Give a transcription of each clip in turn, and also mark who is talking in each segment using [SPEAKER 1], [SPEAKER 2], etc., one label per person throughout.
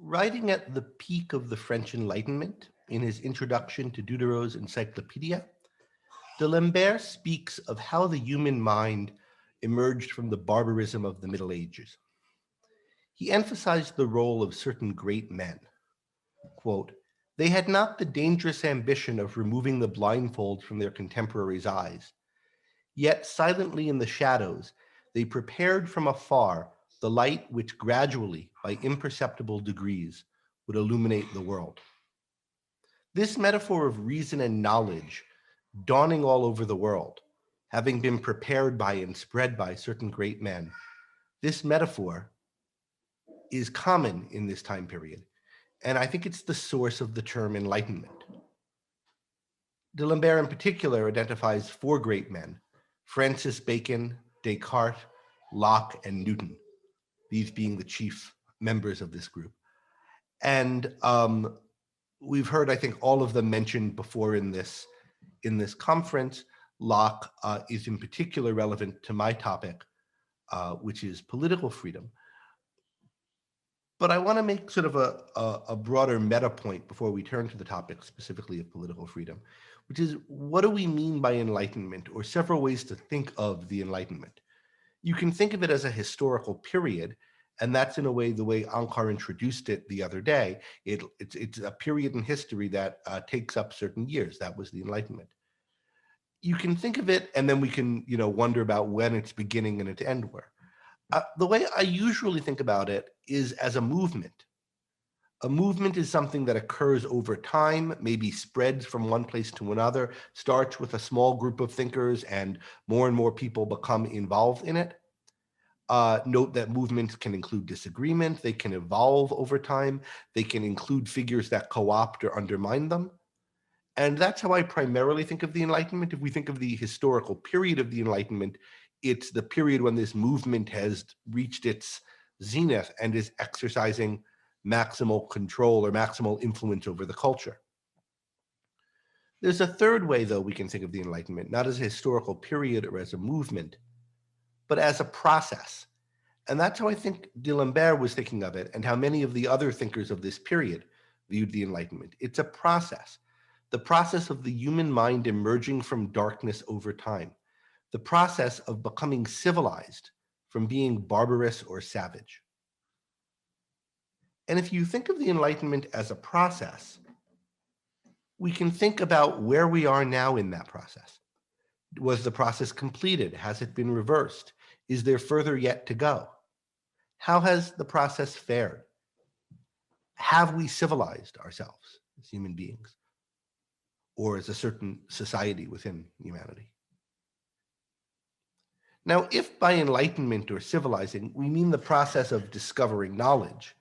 [SPEAKER 1] Writing at the peak of the French Enlightenment, in his introduction to Diderot's Encyclopedia, D'Alembert speaks of how the human mind emerged from the barbarism of the Middle Ages. He emphasized the role of certain great men. Quote, "They had not the dangerous ambition of removing the blindfold from their contemporaries' eyes. Yet silently in the shadows, they prepared from afar the light which gradually, by imperceptible degrees, would illuminate the world." This metaphor of reason and knowledge dawning all over the world, having been prepared by and spread by certain great men, this metaphor is common in this time period, and I think it's the source of the term enlightenment. D'Alembert in particular identifies four great men: Francis Bacon, Descartes, Locke, and Newton, these being the chief members of this group. And we've heard, I think, all of them mentioned before in this conference. Locke is in particular relevant to my topic, which is political freedom. But I want to make sort of a broader meta point before we turn to the topic specifically of political freedom, which is, what do we mean by enlightenment, or several ways to think of the Enlightenment. You can think of it as a historical period, and that's in a way the way Ankar introduced it the other day. It's a period in history that takes up certain years. That was the Enlightenment. You can think of it, and then we can wonder about when its beginning and its end were. The way I usually think about it is as a movement. A movement is something that occurs over time, maybe spreads from one place to another, starts with a small group of thinkers, and more people become involved in it. Note that movements can include disagreement, they can evolve over time, they can include figures that co-opt or undermine them. And that's how I primarily think of the Enlightenment. If we think of the historical period of the Enlightenment, it's the period when this movement has reached its zenith and is exercising maximal control or maximal influence over the culture. There's a third way, though, we can think of the Enlightenment, not as a historical period or as a movement, but as a process. And that's how I think D'Alembert was thinking of it, and how many of the other thinkers of this period viewed the Enlightenment. It's a process, the process of the human mind emerging from darkness over time, the process of becoming civilized from being barbarous or savage. And if you think of the Enlightenment as a process, we can think about where we are now in that process. Was the process completed? Has it been reversed? Is there further yet to go? How has the process fared? Have we civilized ourselves as human beings, or as a certain society within humanity? Now, if by enlightenment or civilizing we mean the process of discovering knowledge,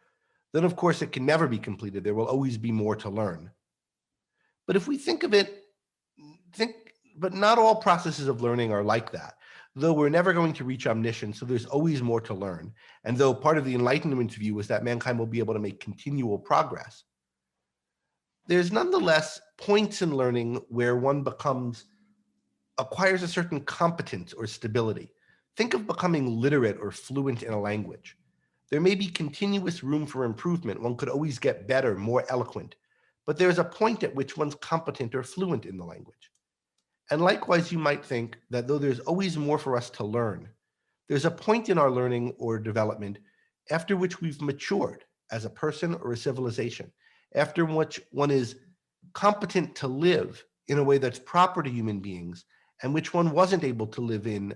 [SPEAKER 1] then of course it can never be completed. There will always be more to learn. But if we think of it, but not all processes of learning are like that. Though we're never going to reach omniscience, so there's always more to learn. And though part of the Enlightenment view is that mankind will be able to make continual progress, there's nonetheless points in learning where one acquires a certain competence or stability. Think of becoming literate or fluent in a language. There may be continuous room for improvement. One could always get better, more eloquent, but there's a point at which one's competent or fluent in the language. And likewise, you might think that though there's always more for us to learn, there's a point in our learning or development after which we've matured as a person or a civilization, after which one is competent to live in a way that's proper to human beings and which one wasn't able to live in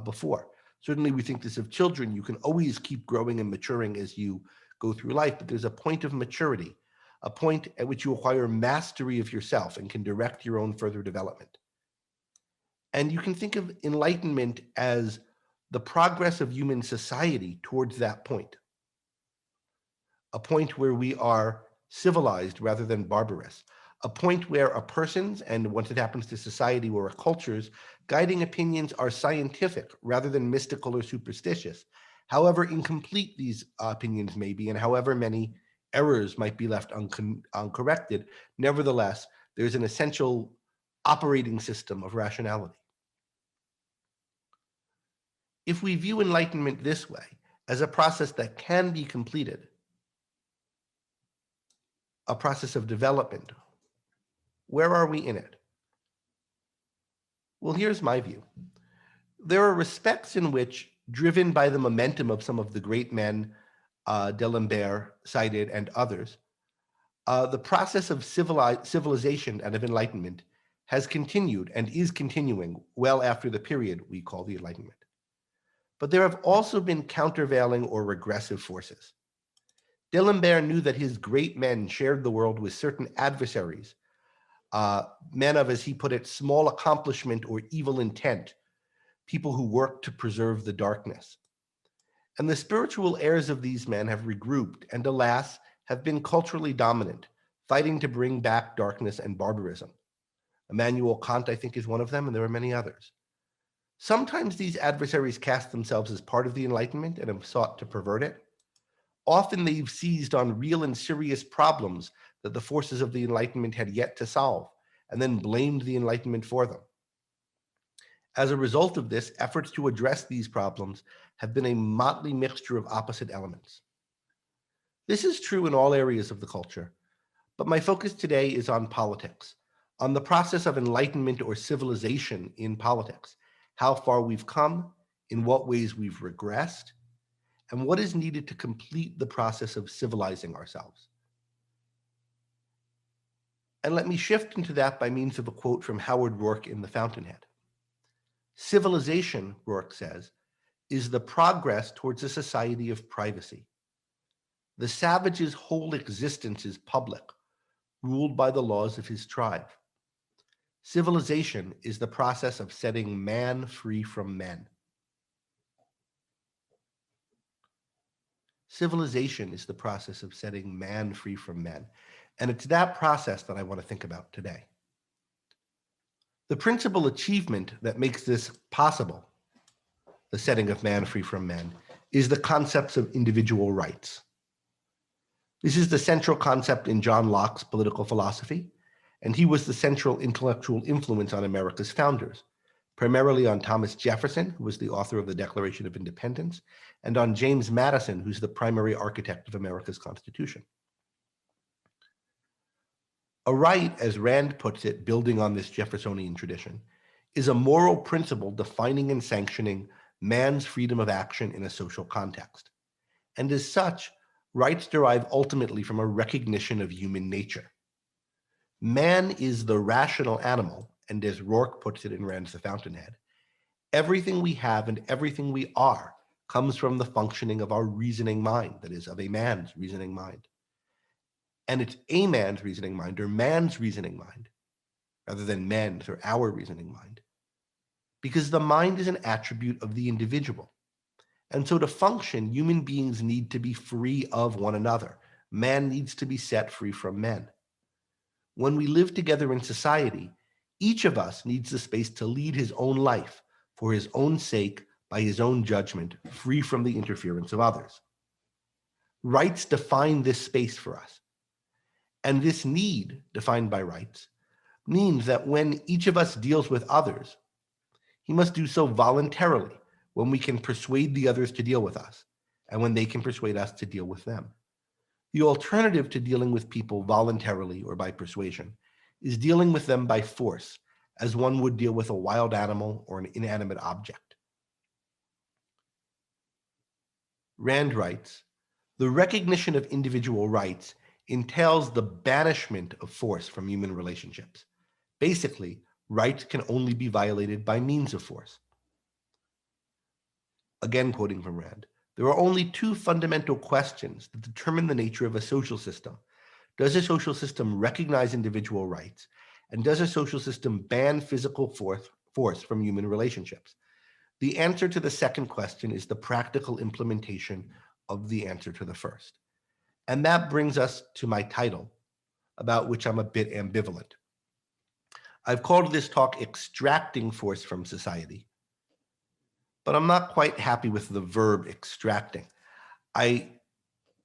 [SPEAKER 1] before. Certainly, we think this of children. You can always keep growing and maturing as you go through life, but there's a point of maturity, a point at which you acquire mastery of yourself and can direct your own further development. And you can think of enlightenment as the progress of human society towards that point, a point where we are civilized rather than barbarous, a point where a person's, and once it happens to society or a culture's, guiding opinions are scientific rather than mystical or superstitious, however incomplete these opinions may be, and however many errors might be left uncorrected. Nevertheless, there's an essential operating system of rationality. If we view enlightenment this way, as a process that can be completed, a process of development, where are we in it? Well, here's my view. There are respects in which, driven by the momentum of some of the great men D'Alembert cited and others, the process of civilization and of enlightenment has continued and is continuing well after the period we call the Enlightenment. But there have also been countervailing or regressive forces. D'Alembert knew that his great men shared the world with certain adversaries, men of, as he put it, small accomplishment or evil intent, people who worked to preserve the darkness. And the spiritual heirs of these men have regrouped and, alas, have been culturally dominant, fighting to bring back darkness and barbarism. Immanuel Kant, I think, is one of them, and there are many others. Sometimes these adversaries cast themselves as part of the Enlightenment and have sought to pervert it. Often they've seized on real and serious problems that the forces of the Enlightenment had yet to solve, and then blamed the Enlightenment for them. As a result of this, efforts to address these problems have been a motley mixture of opposite elements. This is true in all areas of the culture, but my focus today is on politics, on the process of enlightenment or civilization in politics, how far we've come, in what ways we've regressed, and what is needed to complete the process of civilizing ourselves. And let me shift into that by means of a quote from Howard Rourke in The Fountainhead. Civilization, Rourke says, is the progress towards a society of privacy. The savage's whole existence is public, ruled by the laws of his tribe. Civilization is the process of setting man free from men. Civilization is the process of setting man free from men. And it's that process that I want to think about today. The principal achievement that makes this possible, the setting of man free from men, is the concepts of individual rights. This is the central concept in John Locke's political philosophy, and he was the central intellectual influence on America's founders, primarily on Thomas Jefferson, who was the author of the Declaration of Independence, and on James Madison, who's the primary architect of America's Constitution. A right, as Rand puts it, building on this Jeffersonian tradition, is a moral principle defining and sanctioning man's freedom of action in a social context. And as such, rights derive ultimately from a recognition of human nature. Man is the rational animal, and as Rourke puts it in Rand's The Fountainhead, everything we have and everything we are comes from the functioning of our reasoning mind, that is, of a man's reasoning mind. And it's a man's reasoning mind, or man's reasoning mind, rather than men's or our reasoning mind, because the mind is an attribute of the individual. And so to function, human beings need to be free of one another. Man needs to be set free from men. When we live together in society, each of us needs the space to lead his own life for his own sake, by his own judgment, free from the interference of others. Rights define this space for us. And this need, defined by rights, means that when each of us deals with others, he must do so voluntarily, when we can persuade the others to deal with us, and when they can persuade us to deal with them. The alternative to dealing with people voluntarily or by persuasion is dealing with them by force, as one would deal with a wild animal or an inanimate object. Rand writes, the recognition of individual rights entails the banishment of force from human relationships. Basically, rights can only be violated by means of force. Again, quoting from Rand, there are only two fundamental questions that determine the nature of a social system. Does a social system recognize individual rights? And does a social system ban physical force from human relationships? The answer to the second question is the practical implementation of the answer to the first. And that brings us to my title, about which I'm a bit ambivalent. I've called this talk Extracting Force from Society, but I'm not quite happy with the verb extracting. I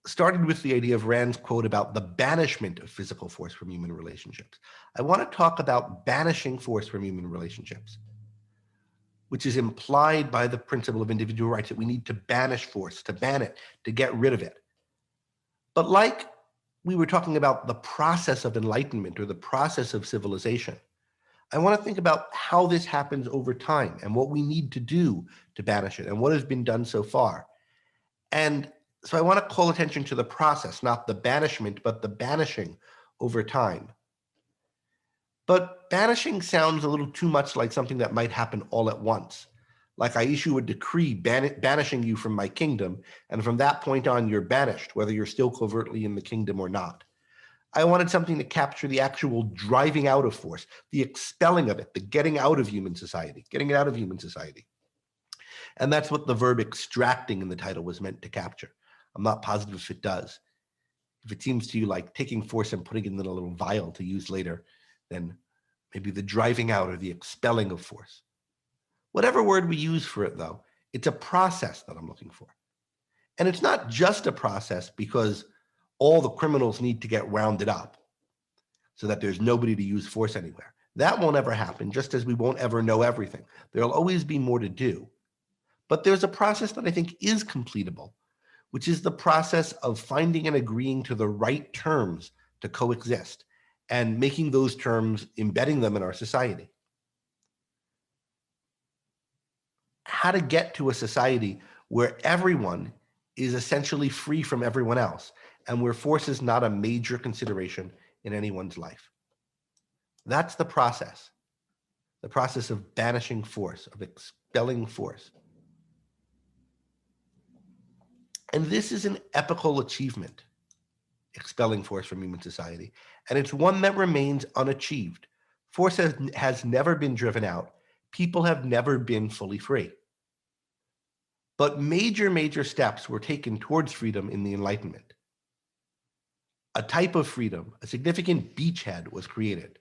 [SPEAKER 1] started with the idea of Rand's quote about the banishment of physical force from human relationships. I want to talk about banishing force from human relationships, which is implied by the principle of individual rights, that we need to banish force, to ban it, to get rid of it. But like we were talking about the process of enlightenment or the process of civilization. I want to think about how this happens over time and what we need to do to banish it and what has been done so far. And so I want to call attention to the process, not the banishment, but the banishing over time. But banishing sounds a little too much like something that might happen all at once. Like I issue a decree banishing you from my kingdom, and from that point on, you're banished, whether you're still covertly in the kingdom or not. I wanted something to capture the actual driving out of force, the expelling of it, the getting out of human society, getting it out of human society. And that's what the verb extracting in the title was meant to capture. I'm not positive if it does. If it seems to you like taking force and putting it in a little vial to use later, then maybe the driving out or the expelling of force. Whatever word we use for it, though, it's a process that I'm looking for. And it's not just a process because all the criminals need to get rounded up so that there's nobody to use force anywhere. That won't ever happen, just as we won't ever know everything. There'll always be more to do. But there's a process that I think is completable, which is the process of finding and agreeing to the right terms to coexist and making those terms, embedding them in our society. How to get to a society where everyone is essentially free from everyone else and where force is not a major consideration in anyone's life. That's the process of banishing force, of expelling force. And this is an epical achievement, expelling force from human society, and it's one that remains unachieved. Force has never been driven out. People have never been fully free. But major steps were taken towards freedom in the Enlightenment. A type of freedom, a significant beachhead was created.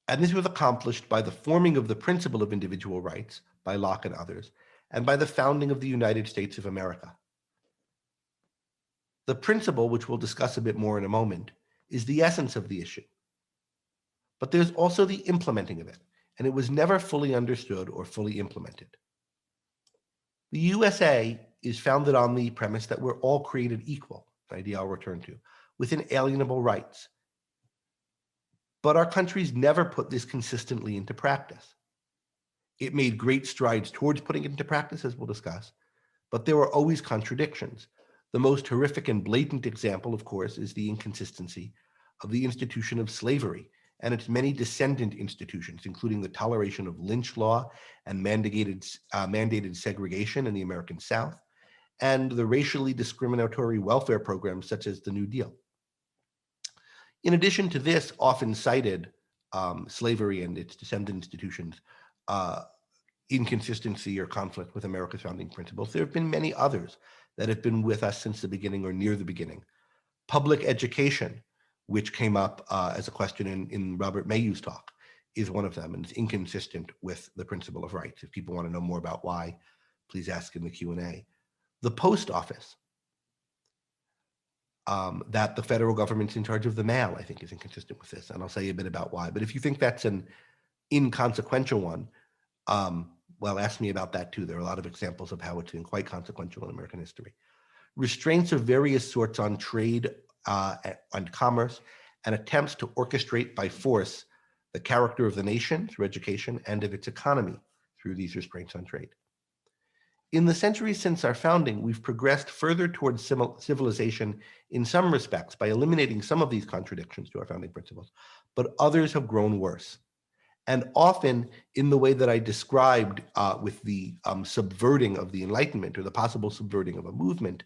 [SPEAKER 1] And this was accomplished by the forming of the principle of individual rights by Locke and others, and by the founding of the United States of America. The principle, which we'll discuss a bit more in a moment, is the essence of the issue. But there's also the implementing of it, and it was never fully understood or fully implemented. The USA is founded on the premise that we're all created equal, an idea I'll return to, with inalienable rights. But our countries never put this consistently into practice. It made great strides towards putting it into practice, as we'll discuss, but there were always contradictions. The most horrific and blatant example, of course, is the inconsistency of the institution of slavery and its many descendant institutions, including the toleration of lynch law and mandated segregation in the American South, and the racially discriminatory welfare programs such as the New Deal. In addition to this often cited slavery and its descendant institutions, inconsistency or conflict with America's founding principles, there have been many others that have been with us since the beginning or near the beginning. Public education, which came up as a question in Robert Mayhew's talk, is one of them, and it's inconsistent with the principle of rights. If people want to know more about why, please ask in the Q&A. The post office, that the federal government's in charge of the mail, I think is inconsistent with this, and I'll say a bit about why. But if you think that's an inconsequential one, well, ask me about that too. There are a lot of examples of how it's been quite consequential in American history. Restraints of various sorts on trade and commerce, and attempts to orchestrate by force the character of the nation through education and of its economy through these restraints on trade. In the centuries since our founding, we've progressed further towards civilization in some respects by eliminating some of these contradictions to our founding principles, but others have grown worse. And often in the way that I described with the subverting of the Enlightenment or the possible subverting of a movement,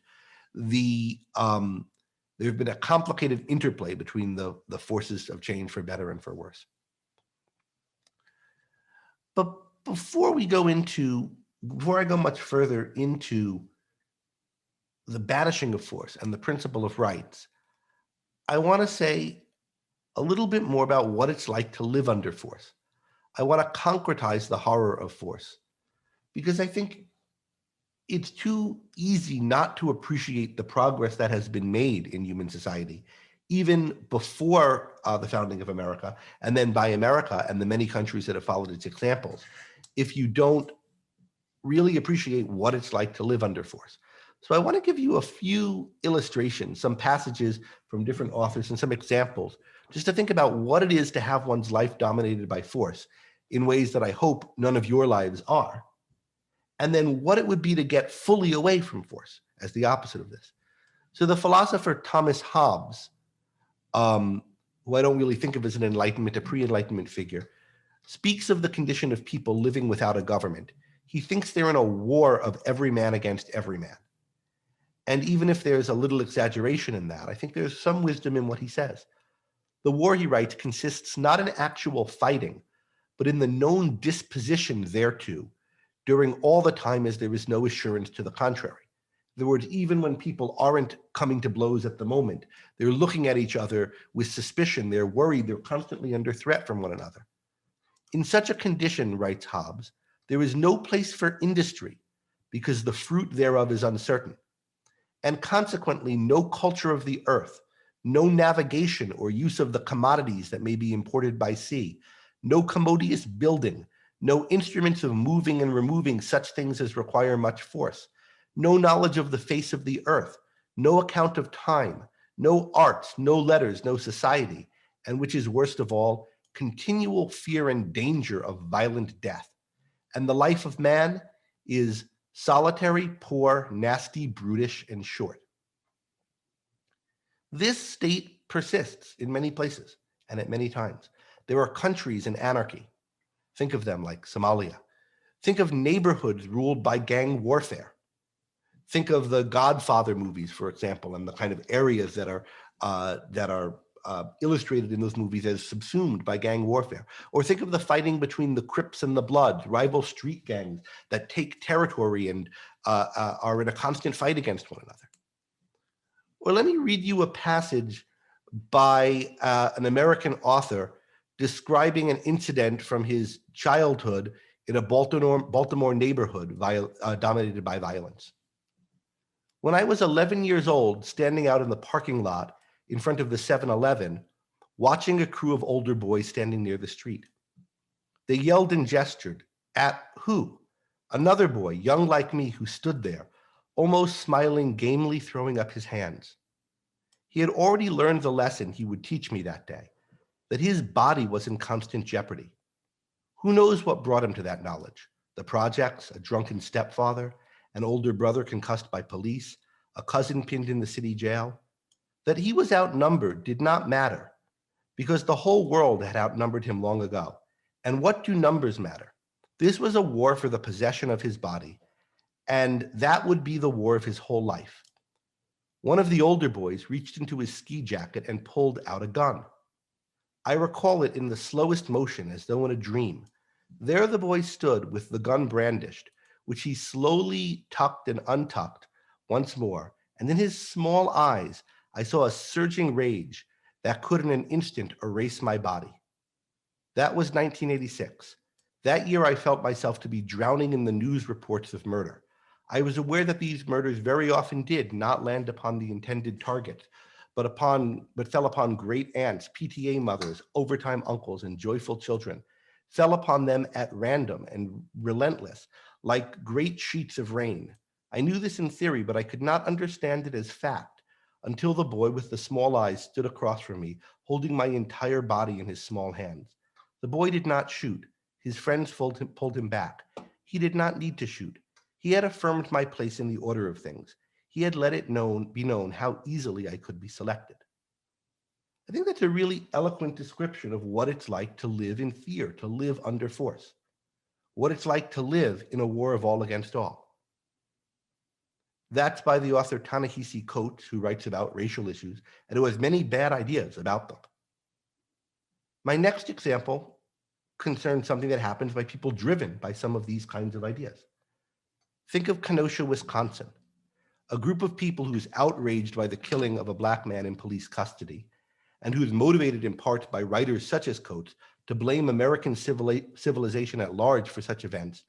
[SPEAKER 1] there have been a complicated interplay between the forces of change for better and for worse. But before I go much further into the banishing of force and the principle of rights, I want to say a little bit more about what it's like to live under force. I want to concretize the horror of force, because I think it's too easy not to appreciate the progress that has been made in human society, even before the founding of America, and then by America and the many countries that have followed its examples, if you don't really appreciate what it's like to live under force. So I want to give you a few illustrations, some passages from different authors and some examples, just to think about what it is to have one's life dominated by force in ways that I hope none of your lives are. And then what it would be to get fully away from force as the opposite of this. So the philosopher Thomas Hobbes, who I don't really think of as an Enlightenment, a pre-Enlightenment figure, speaks of the condition of people living without a government. He thinks they're in a war of every man against every man. And even if there's a little exaggeration in that, I think there's some wisdom in what he says. The war, he writes, consists not in actual fighting, but in the known disposition thereto, during all the time as there is no assurance to the contrary. In other words, even when people aren't coming to blows at the moment, they're looking at each other with suspicion, they're worried, they're constantly under threat from one another. In such a condition, writes Hobbes, there is no place for industry, because the fruit thereof is uncertain, and consequently no culture of the earth, no navigation or use of the commodities that may be imported by sea, no commodious building, no instruments of moving and removing such things as require much force, no knowledge of the face of the earth, no account of time, no arts, no letters, no society, and which is worst of all, continual fear and danger of violent death. And the life of man is solitary, poor, nasty, brutish, and short. This state persists in many places and at many times. There are countries in anarchy. Think of them like Somalia. Think of neighborhoods ruled by gang warfare. Think of the Godfather movies, for example, and the kind of areas that are illustrated in those movies as subsumed by gang warfare. Or think of the fighting between the Crips and the Bloods, rival street gangs that take territory and are in a constant fight against one another. Or let me read you a passage by an American author describing an incident from his childhood in a Baltimore neighborhood dominated by violence. When I was 11 years old, standing out in the parking lot in front of the 7-Eleven, watching a crew of older boys standing near the street. They yelled and gestured. At who? Another boy, young like me, who stood there, almost smiling, gamely throwing up his hands. He had already learned the lesson he would teach me that day, that his body was in constant jeopardy. Who knows what brought him to that knowledge? The projects, a drunken stepfather, an older brother concussed by police, a cousin pinned in the city jail. That he was outnumbered did not matter, because the whole world had outnumbered him long ago. And what do numbers matter? This was a war for the possession of his body, and that would be the war of his whole life. One of the older boys reached into his ski jacket and pulled out a gun. I recall it in the slowest motion, as though in a dream. There the boy stood with the gun brandished, which he slowly tucked and untucked once more, and in his small eyes I saw a surging rage that could in an instant erase my body. That was 1986. That year I felt myself to be drowning in the news reports of murder. I was aware that these murders very often did not land upon the intended targets, but fell upon great aunts, PTA mothers, overtime uncles, and joyful children, fell upon them at random and relentless, like great sheets of rain. I knew this in theory, but I could not understand it as fact until the boy with the small eyes stood across from me, holding my entire body in his small hands. The boy did not shoot. His friends pulled him back. He did not need to shoot. He had affirmed my place in the order of things. He had let it be known how easily I could be selected. I think that's a really eloquent description of what it's like to live in fear, to live under force, what it's like to live in a war of all against all. That's by the author Ta-Nehisi Coates, who writes about racial issues and who has many bad ideas about them. My next example concerns something that happens by people driven by some of these kinds of ideas. Think of Kenosha, Wisconsin, a group of people who's outraged by the killing of a Black man in police custody, and who's motivated in part by writers such as Coates to blame American civilization at large for such events,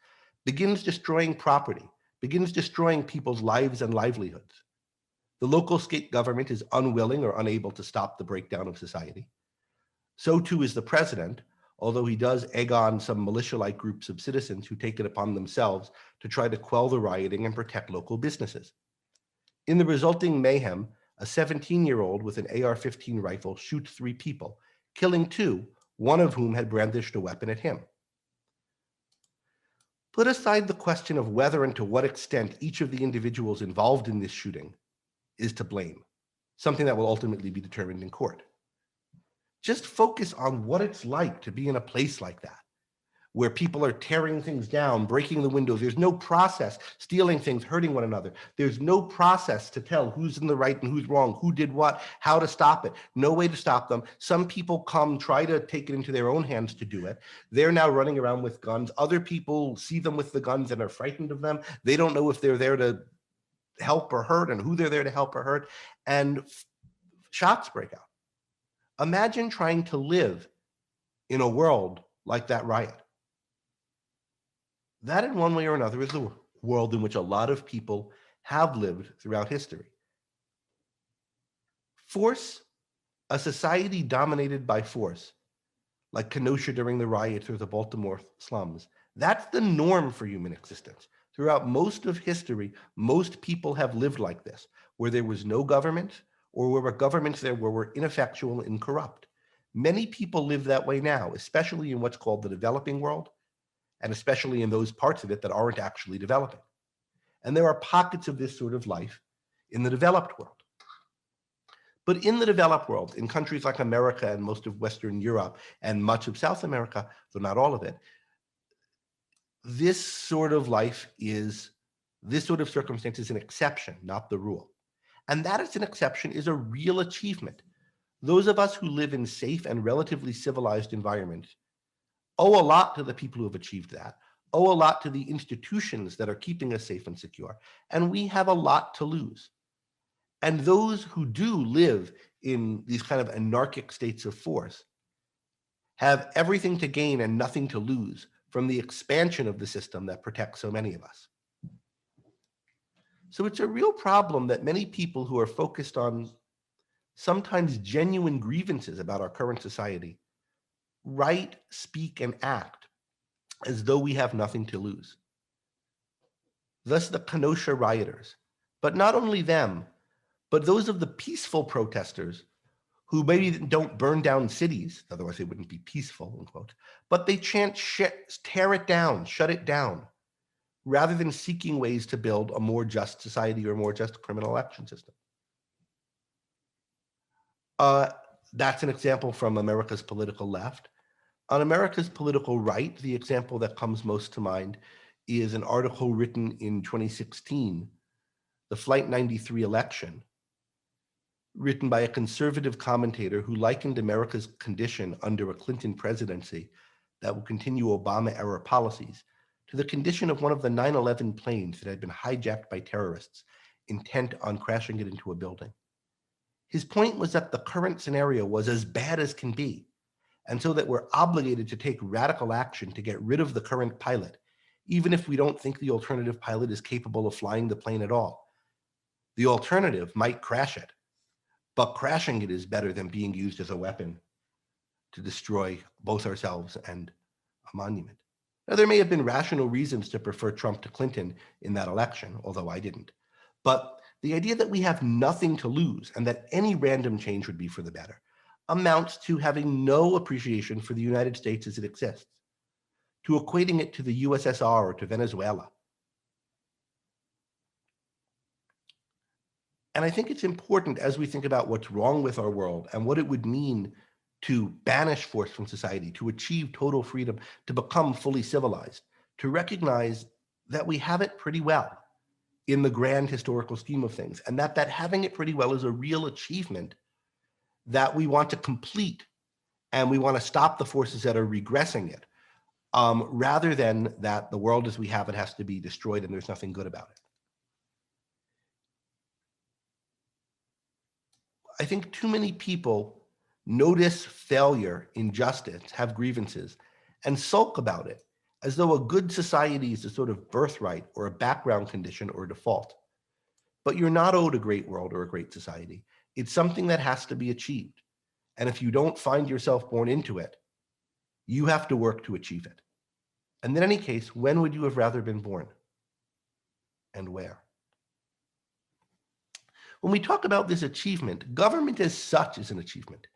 [SPEAKER 1] begins destroying property, begins destroying people's lives and livelihoods. The local state government is unwilling or unable to stop the breakdown of society. So too is the president, although he does egg on some militia-like groups of citizens who take it upon themselves to try to quell the rioting and protect local businesses. In the resulting mayhem, a 17-year-old with an AR-15 rifle shoots 3 people, killing 2, one of whom had brandished a weapon at him. Put aside the question of whether and to what extent each of the individuals involved in this shooting is to blame, something that will ultimately be determined in court. Just focus on what it's like to be in a place like that, where people are tearing things down, breaking the windows. There's no process, stealing things, hurting one another. There's no process to tell who's in the right and who's wrong, who did what, how to stop it. No way to stop them. Some people come, try to take it into their own hands to do it. They're now running around with guns. Other people see them with the guns and are frightened of them. They don't know if they're there to help or hurt and who they're there to help or hurt. And shots break out. Imagine trying to live in a world like that riot. That, in one way or another, is the world in which a lot of people have lived throughout history. Force, a society dominated by force, like Kenosha during the riots or the Baltimore slums, that's the norm for human existence. Throughout most of history, most people have lived like this, where there was no government, or where governments there were ineffectual and corrupt. Many people live that way now, especially in what's called the developing world, and especially in those parts of it that aren't actually developing. And there are pockets of this sort of life in the developed world. But in the developed world, in countries like America and most of Western Europe and much of South America, though not all of it, this sort of circumstance is an exception, not the rule. And that as an exception is a real achievement. Those of us who live in safe and relatively civilized environments owe a lot to the people who have achieved that, owe a lot to the institutions that are keeping us safe and secure, and we have a lot to lose. And those who do live in these kind of anarchic states of force have everything to gain and nothing to lose from the expansion of the system that protects so many of us. So it's a real problem that many people who are focused on sometimes genuine grievances about our current society write, speak, and act as though we have nothing to lose. Thus the Kenosha rioters, but not only them, but those of the peaceful protesters who maybe don't burn down cities, otherwise they wouldn't be peaceful, unquote, but they chant, tear it down, shut it down, rather than seeking ways to build a more just society or a more just criminal election system. That's an example from America's political left. On America's political right, the example that comes most to mind is an article written in 2016, the Flight 93 election, written by a conservative commentator who likened America's condition under a Clinton presidency that will continue Obama-era policies to the condition of one of the 9/11 planes that had been hijacked by terrorists intent on crashing it into a building. His point was that the current scenario was as bad as can be, and so that we're obligated to take radical action to get rid of the current pilot, even if we don't think the alternative pilot is capable of flying the plane at all. The alternative might crash it, but crashing it is better than being used as a weapon to destroy both ourselves and a monument. Now, there may have been rational reasons to prefer Trump to Clinton in that election, although I didn't. But the idea that we have nothing to lose and that any random change would be for the better amounts to having no appreciation for the United States as it exists, to equating it to the USSR or to Venezuela. And I think it's important as we think about what's wrong with our world and what it would mean to banish force from society, to achieve total freedom, to become fully civilized, to recognize that we have it pretty well in the grand historical scheme of things, and that having it pretty well is a real achievement that we want to complete, and we want to stop the forces that are regressing it, rather than that the world as we have it has to be destroyed and there's nothing good about it. I think too many people notice failure, injustice, have grievances, and sulk about it as though a good society is a sort of birthright or a background condition or default. But you're not owed a great world or a great society. It's something that has to be achieved. And if you don't find yourself born into it, you have to work to achieve it. And in any case, when would you have rather been born? And where? When we talk about this achievement, government as such is an achievement.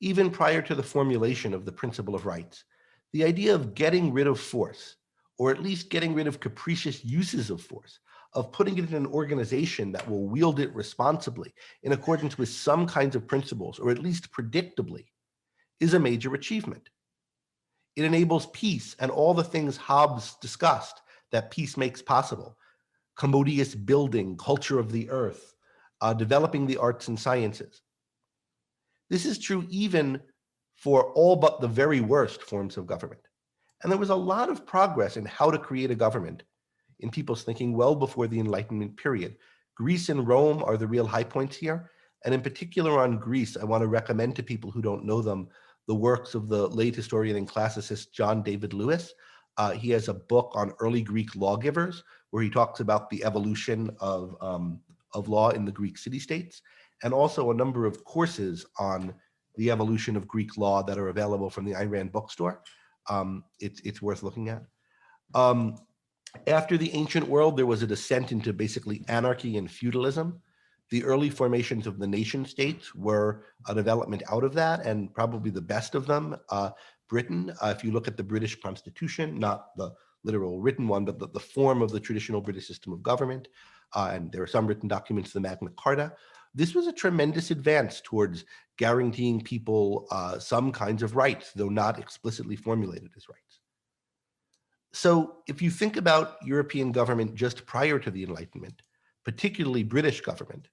[SPEAKER 1] Even prior to the formulation of the principle of rights, the idea of getting rid of force, or at least getting rid of capricious uses of force, of putting it in an organization that will wield it responsibly in accordance with some kinds of principles, or at least predictably, is a major achievement. It enables peace and all the things Hobbes discussed that peace makes possible: commodious building, culture of the earth, developing the arts and sciences. This is true even for all but the very worst forms of government. And there was a lot of progress in how to create a government in people's thinking well before the Enlightenment period. Greece and Rome are the real high points here. And in particular on Greece, I want to recommend to people who don't know them the works of the late historian and classicist John David Lewis. He has a book on early Greek lawgivers where he talks about the evolution of law in the Greek city-states, and also a number of courses on the evolution of Greek law that are available from the Ayn Rand bookstore. It's worth looking at. After the ancient world, there was a descent into basically anarchy and feudalism. The early formations of the nation states were a development out of that, and probably the best of them, Britain. If you look at the British Constitution, not the literal written one, but the form of the traditional British system of government, and there are some written documents, the Magna Carta, this was a tremendous advance towards guaranteeing people some kinds of rights, though not explicitly formulated as rights. So if you think about European government just prior to the Enlightenment, particularly British government,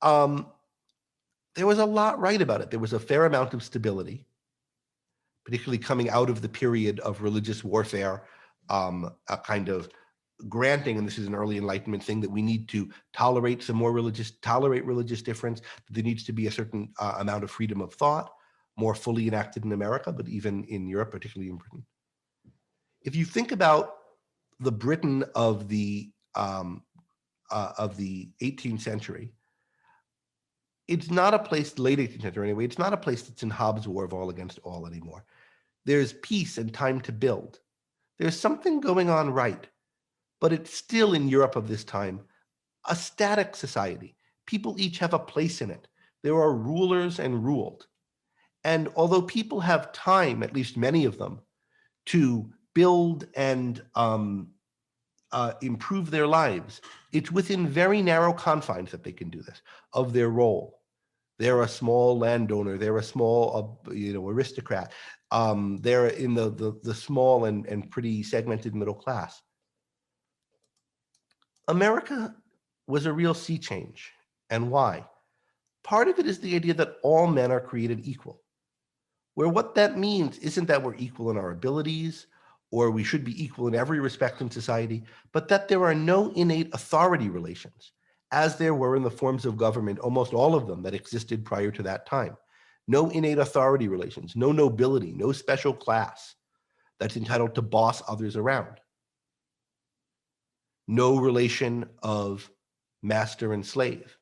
[SPEAKER 1] there was a lot right about it. There was a fair amount of stability, particularly coming out of the period of religious warfare, a kind of granting, and this is an early Enlightenment thing, that we need to tolerate religious difference, that there needs to be a certain amount of freedom of thought, more fully enacted in America, but even in Europe, particularly in Britain. If you think about the Britain of the 18th century, it's not a place, late 18th century anyway, it's not a place that's in Hobbes' war of all against all anymore. There's peace and time to build. There's something going on right, but it's still in Europe of this time, a static society. People each have a place in it. There are rulers and ruled. And although people have time, at least many of them, to build and improve their lives, it's within very narrow confines that they can do this, of their role. They're a small landowner, they're a small aristocrat, they're in the small and pretty segmented middle class. America was a real sea change. And why? Part of it is the idea that all men are created equal, where what that means isn't that we're equal in our abilities, or we should be equal in every respect in society, but that there are no innate authority relations, as there were in the forms of government, almost all of them that existed prior to that time. No innate authority relations, no nobility, no special class that's entitled to boss others around. No relation of master and slave.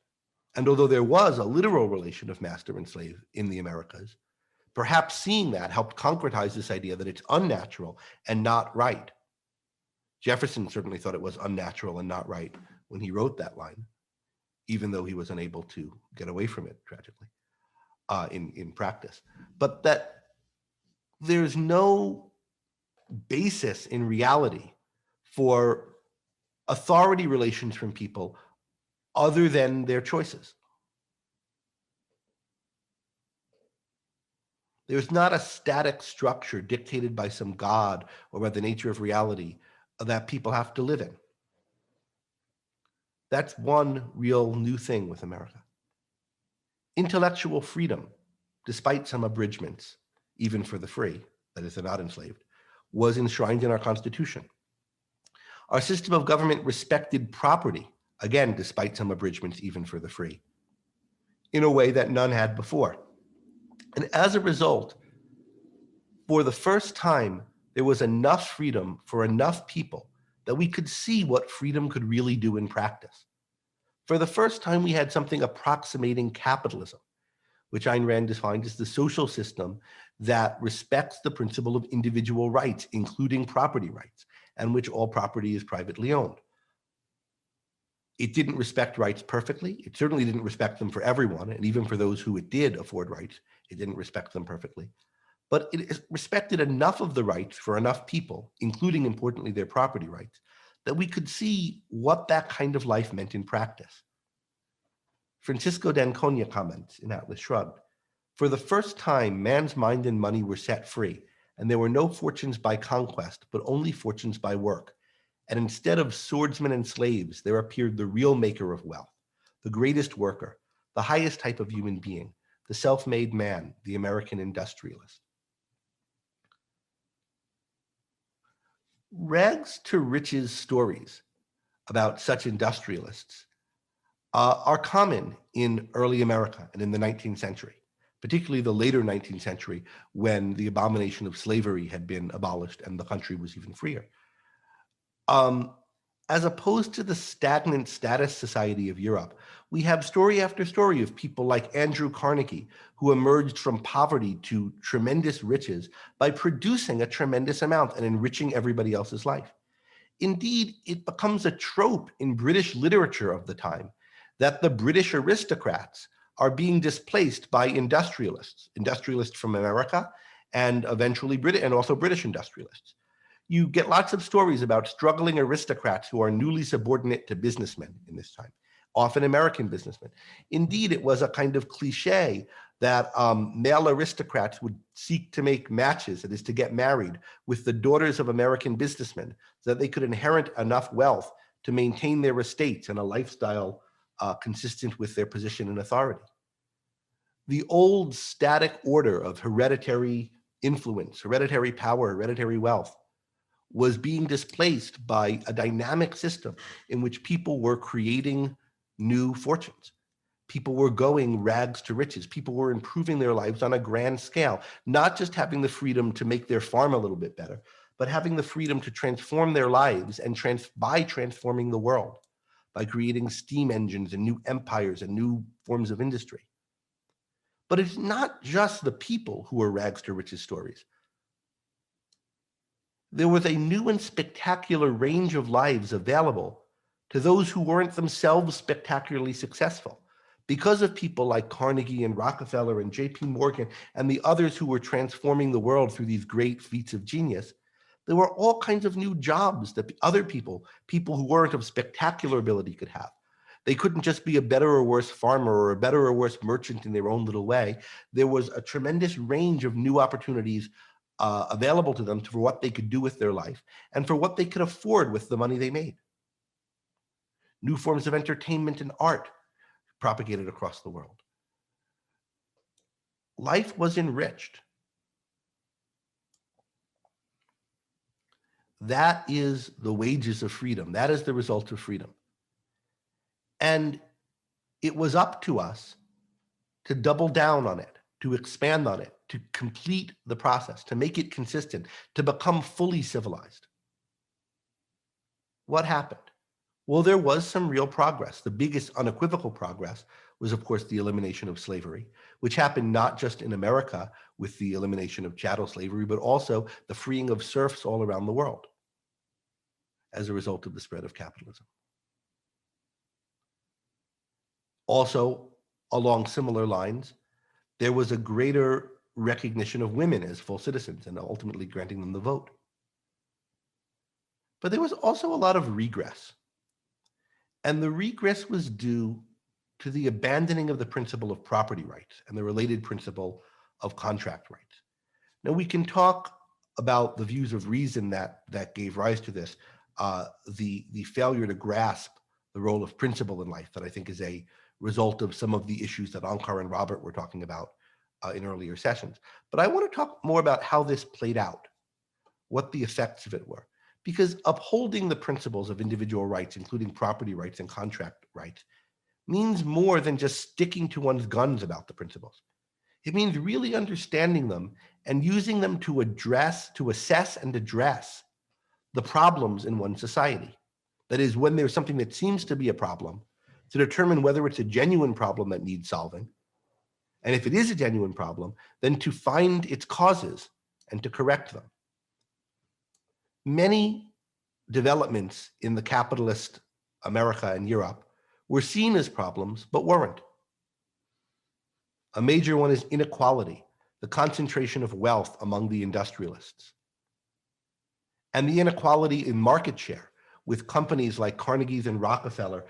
[SPEAKER 1] And although there was a literal relation of master and slave in the Americas, perhaps seeing that helped concretize this idea that it's unnatural and not right. Jefferson certainly thought it was unnatural and not right when he wrote that line, even though he was unable to get away from it, tragically, in practice. But that there's no basis in reality for authority relations from people other than their choices. There's not a static structure dictated by some god or by the nature of reality that people have to live in. That's one real new thing with America. Intellectual freedom, despite some abridgments, even for the free, that is, they're not enslaved, was enshrined in our Constitution. Our system of government respected property, again, despite some abridgments, even for the free, in a way that none had before. And as a result, for the first time, there was enough freedom for enough people that we could see what freedom could really do in practice. For the first time, we had something approximating capitalism, which Ayn Rand defined as the social system that respects the principle of individual rights, including property rights, and which all property is privately owned. It didn't respect rights perfectly. It certainly didn't respect them for everyone, and even for those who it did afford rights, it didn't respect them perfectly. But it respected enough of the rights for enough people, including, importantly, their property rights, that we could see what that kind of life meant in practice. Francisco d'Anconia comments in Atlas Shrugged, "For the first time, man's mind and money were set free, and there were no fortunes by conquest, but only fortunes by work. And instead of swordsmen and slaves, there appeared the real maker of wealth, the greatest worker, the highest type of human being, the self-made man, the American industrialist." Rags to riches stories about such industrialists are common in early America and in the 19th century, particularly the later 19th century, when the abomination of slavery had been abolished and the country was even freer. As opposed to the stagnant status society of Europe, we have story after story of people like Andrew Carnegie, who emerged from poverty to tremendous riches by producing a tremendous amount and enriching everybody else's life. Indeed, it becomes a trope in British literature of the time that the British aristocrats are being displaced by industrialists from America, and eventually British industrialists. You get lots of stories about struggling aristocrats who are newly subordinate to businessmen in this time, often American businessmen. Indeed, it was a kind of cliche that male aristocrats would seek to make matches, that is, to get married with the daughters of American businessmen, so that they could inherit enough wealth to maintain their estates and a lifestyle consistent with their position and authority. The old static order of hereditary influence, hereditary power, hereditary wealth was being displaced by a dynamic system in which people were creating new fortunes. People were going rags to riches. People were improving their lives on a grand scale, not just having the freedom to make their farm a little bit better, but having the freedom to transform their lives and by transforming the world, by creating steam engines and new empires and new forms of industry. But it's not just the people who are rags to riches stories. There was a new and spectacular range of lives available to those who weren't themselves spectacularly successful. Because of people like Carnegie and Rockefeller and J.P. Morgan and the others who were transforming the world through these great feats of genius, there were all kinds of new jobs that other people who weren't of spectacular ability could have. They couldn't just be a better or worse farmer or a better or worse merchant in their own little way. There was a tremendous range of new opportunities available to them for what they could do with their life and for what they could afford with the money they made. New forms of entertainment and art propagated across the world. Life was enriched. That is the wages of freedom. That is the result of freedom. And it was up to us to double down on it, to expand on it, to complete the process, to make it consistent, to become fully civilized. What happened? Well, there was some real progress. The biggest unequivocal progress was, of course, the elimination of slavery, which happened not just in America with the elimination of chattel slavery, but also the freeing of serfs all around the world as a result of the spread of capitalism. Also, along similar lines, there was a greater recognition of women as full citizens and ultimately granting them the vote. But there was also a lot of regress. And the regress was due to the abandoning of the principle of property rights and the related principle of contract rights. Now, we can talk about the views of reason that gave rise to this, the failure to grasp the role of principle in life that I think is a result of some of the issues that Onkar and Robert were talking about in earlier sessions. But I want to talk more about how this played out, what the effects of it were. Because upholding the principles of individual rights, including property rights and contract rights, means more than just sticking to one's guns about the principles. It means really understanding them and using them to assess and address the problems in one's society. That is, when there's something that seems to be a problem, to determine whether it's a genuine problem that needs solving. And if it is a genuine problem, then to find its causes and to correct them. Many developments in the capitalist America and Europe were seen as problems, but weren't. A major one is inequality, the concentration of wealth among the industrialists, and the inequality in market share, with companies like Carnegie's and Rockefeller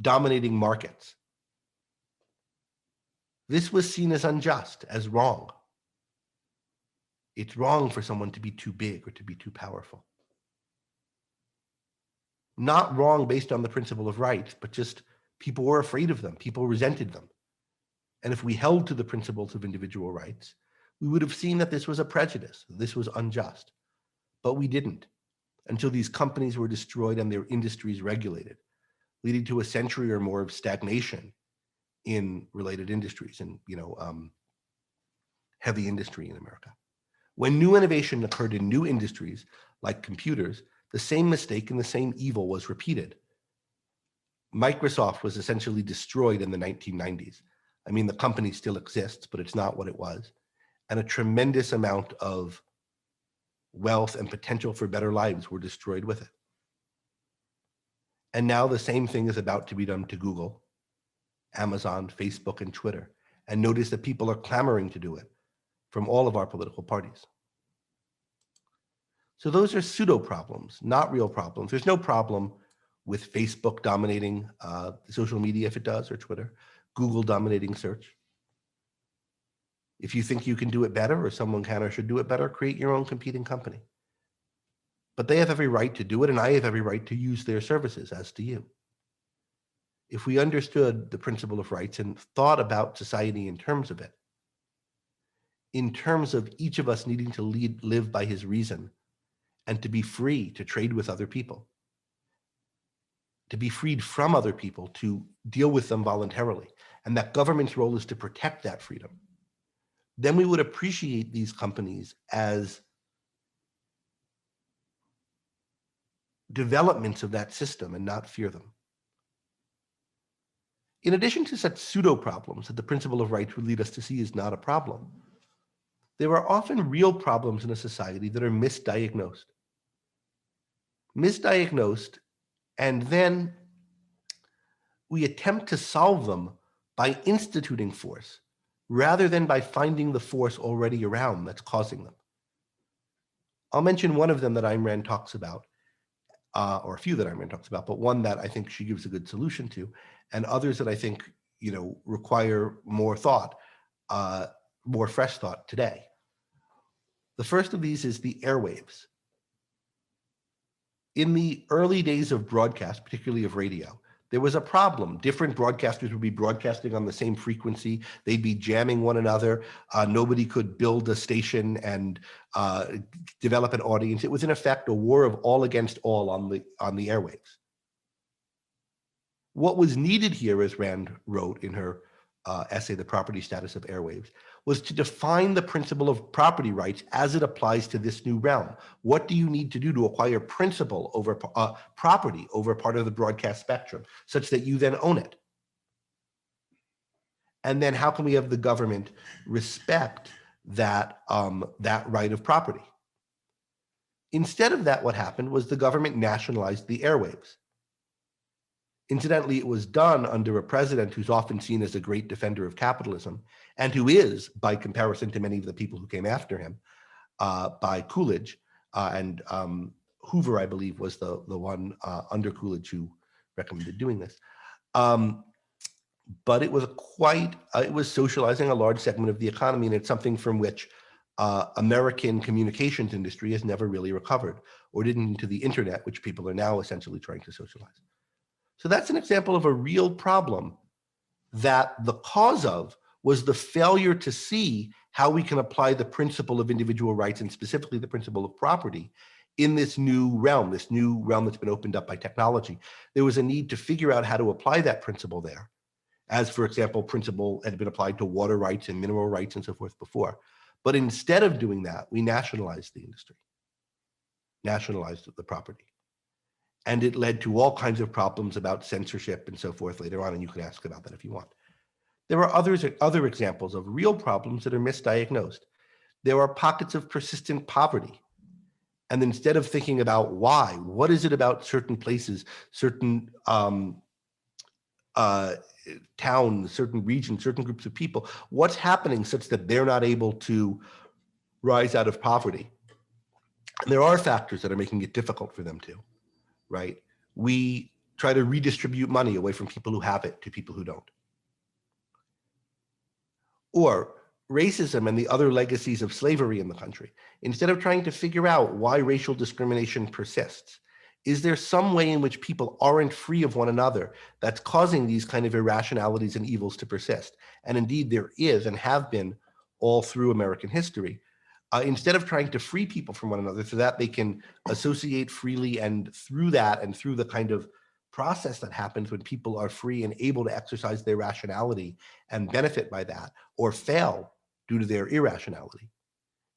[SPEAKER 1] dominating markets. This was seen as unjust, as wrong. It's wrong for someone to be too big or to be too powerful. Not wrong based on the principle of rights, but just people were afraid of them, people resented them. And if we held to the principles of individual rights, we would have seen that this was a prejudice, this was unjust. But we didn't, until these companies were destroyed and their industries regulated, leading to a century or more of stagnation in related industries and heavy industry in America. When new innovation occurred in new industries like computers, the same mistake and the same evil was repeated. Microsoft was essentially destroyed in the 1990s. I mean, the company still exists, but it's not what it was. And a tremendous amount of wealth and potential for better lives were destroyed with it. And now the same thing is about to be done to Google, Amazon, Facebook, and Twitter. And notice that people are clamoring to do it from all of our political parties. So those are pseudo problems, not real problems. There's no problem with Facebook dominating social media if it does, or Twitter, Google dominating search. If you think you can do it better, or someone can or should do it better, create your own competing company. But they have every right to do it, and I have every right to use their services, as do you. If we understood the principle of rights and thought about society in terms of it, in terms of each of us needing to live by his reason, and to be free to trade with other people, to be freed from other people, to deal with them voluntarily, and that government's role is to protect that freedom, then we would appreciate these companies as developments of that system and not fear them. In addition to such pseudo problems that the principle of rights would lead us to see is not a problem, there are often real problems in a society that are misdiagnosed. And then we attempt to solve them by instituting force rather than by finding the force already around that's causing them. I'll mention one of them that Ayn Rand talks about, or a few that Ayn Rand talks about, but one that I think she gives a good solution to, and others that I think require more thought, more fresh thought today. The first of these is the airwaves. In the early days of broadcast, particularly of radio, there was a problem. Different broadcasters would be broadcasting on the same frequency. They'd be jamming one another. Nobody could build a station and develop an audience. It was, in effect, a war of all against all on the airwaves. What was needed here, as Rand wrote in her essay, The Property Status of Airwaves, was to define the principle of property rights as it applies to this new realm. What do you need to do to acquire principle over property over part of the broadcast spectrum, such that you then own it? And then how can we have the government respect that, that right of property? Instead of that, what happened was the government nationalized the airwaves. Incidentally, it was done under a president who's often seen as a great defender of capitalism, and who is, by comparison to many of the people who came after him, by Coolidge, and Hoover, I believe, was the one under Coolidge who recommended doing this. But it was it was socializing a large segment of the economy, and it's something from which American communications industry has never really recovered, or didn't into the internet, which people are now essentially trying to socialize. So that's an example of a real problem that the cause of was the failure to see how we can apply the principle of individual rights, and specifically the principle of property, in this new realm that's been opened up by technology. There was a need to figure out how to apply that principle there, as, for example, principle had been applied to water rights and mineral rights and so forth before. But instead of doing that, we nationalized the industry, nationalized the property. And it led to all kinds of problems about censorship and so forth later on, and you can ask about that if you want. There are other examples of real problems that are misdiagnosed. There are pockets of persistent poverty. And instead of thinking about why, what is it about certain places, certain uh, towns, certain regions, certain groups of people, what's happening such that they're not able to rise out of poverty? And there are factors that are making it difficult for them to, right? We try to redistribute money away from people who have it to people who don't. Or racism and the other legacies of slavery in the country. Instead of trying to figure out why racial discrimination persists, is there some way in which people aren't free of one another that's causing these kind of irrationalities and evils to persist? And indeed, there is and have been all through American history. Instead of trying to free people from one another so that they can associate freely, and through that and through the kind of process that happens when people are free and able to exercise their rationality and benefit by that, or fail due to their irrationality.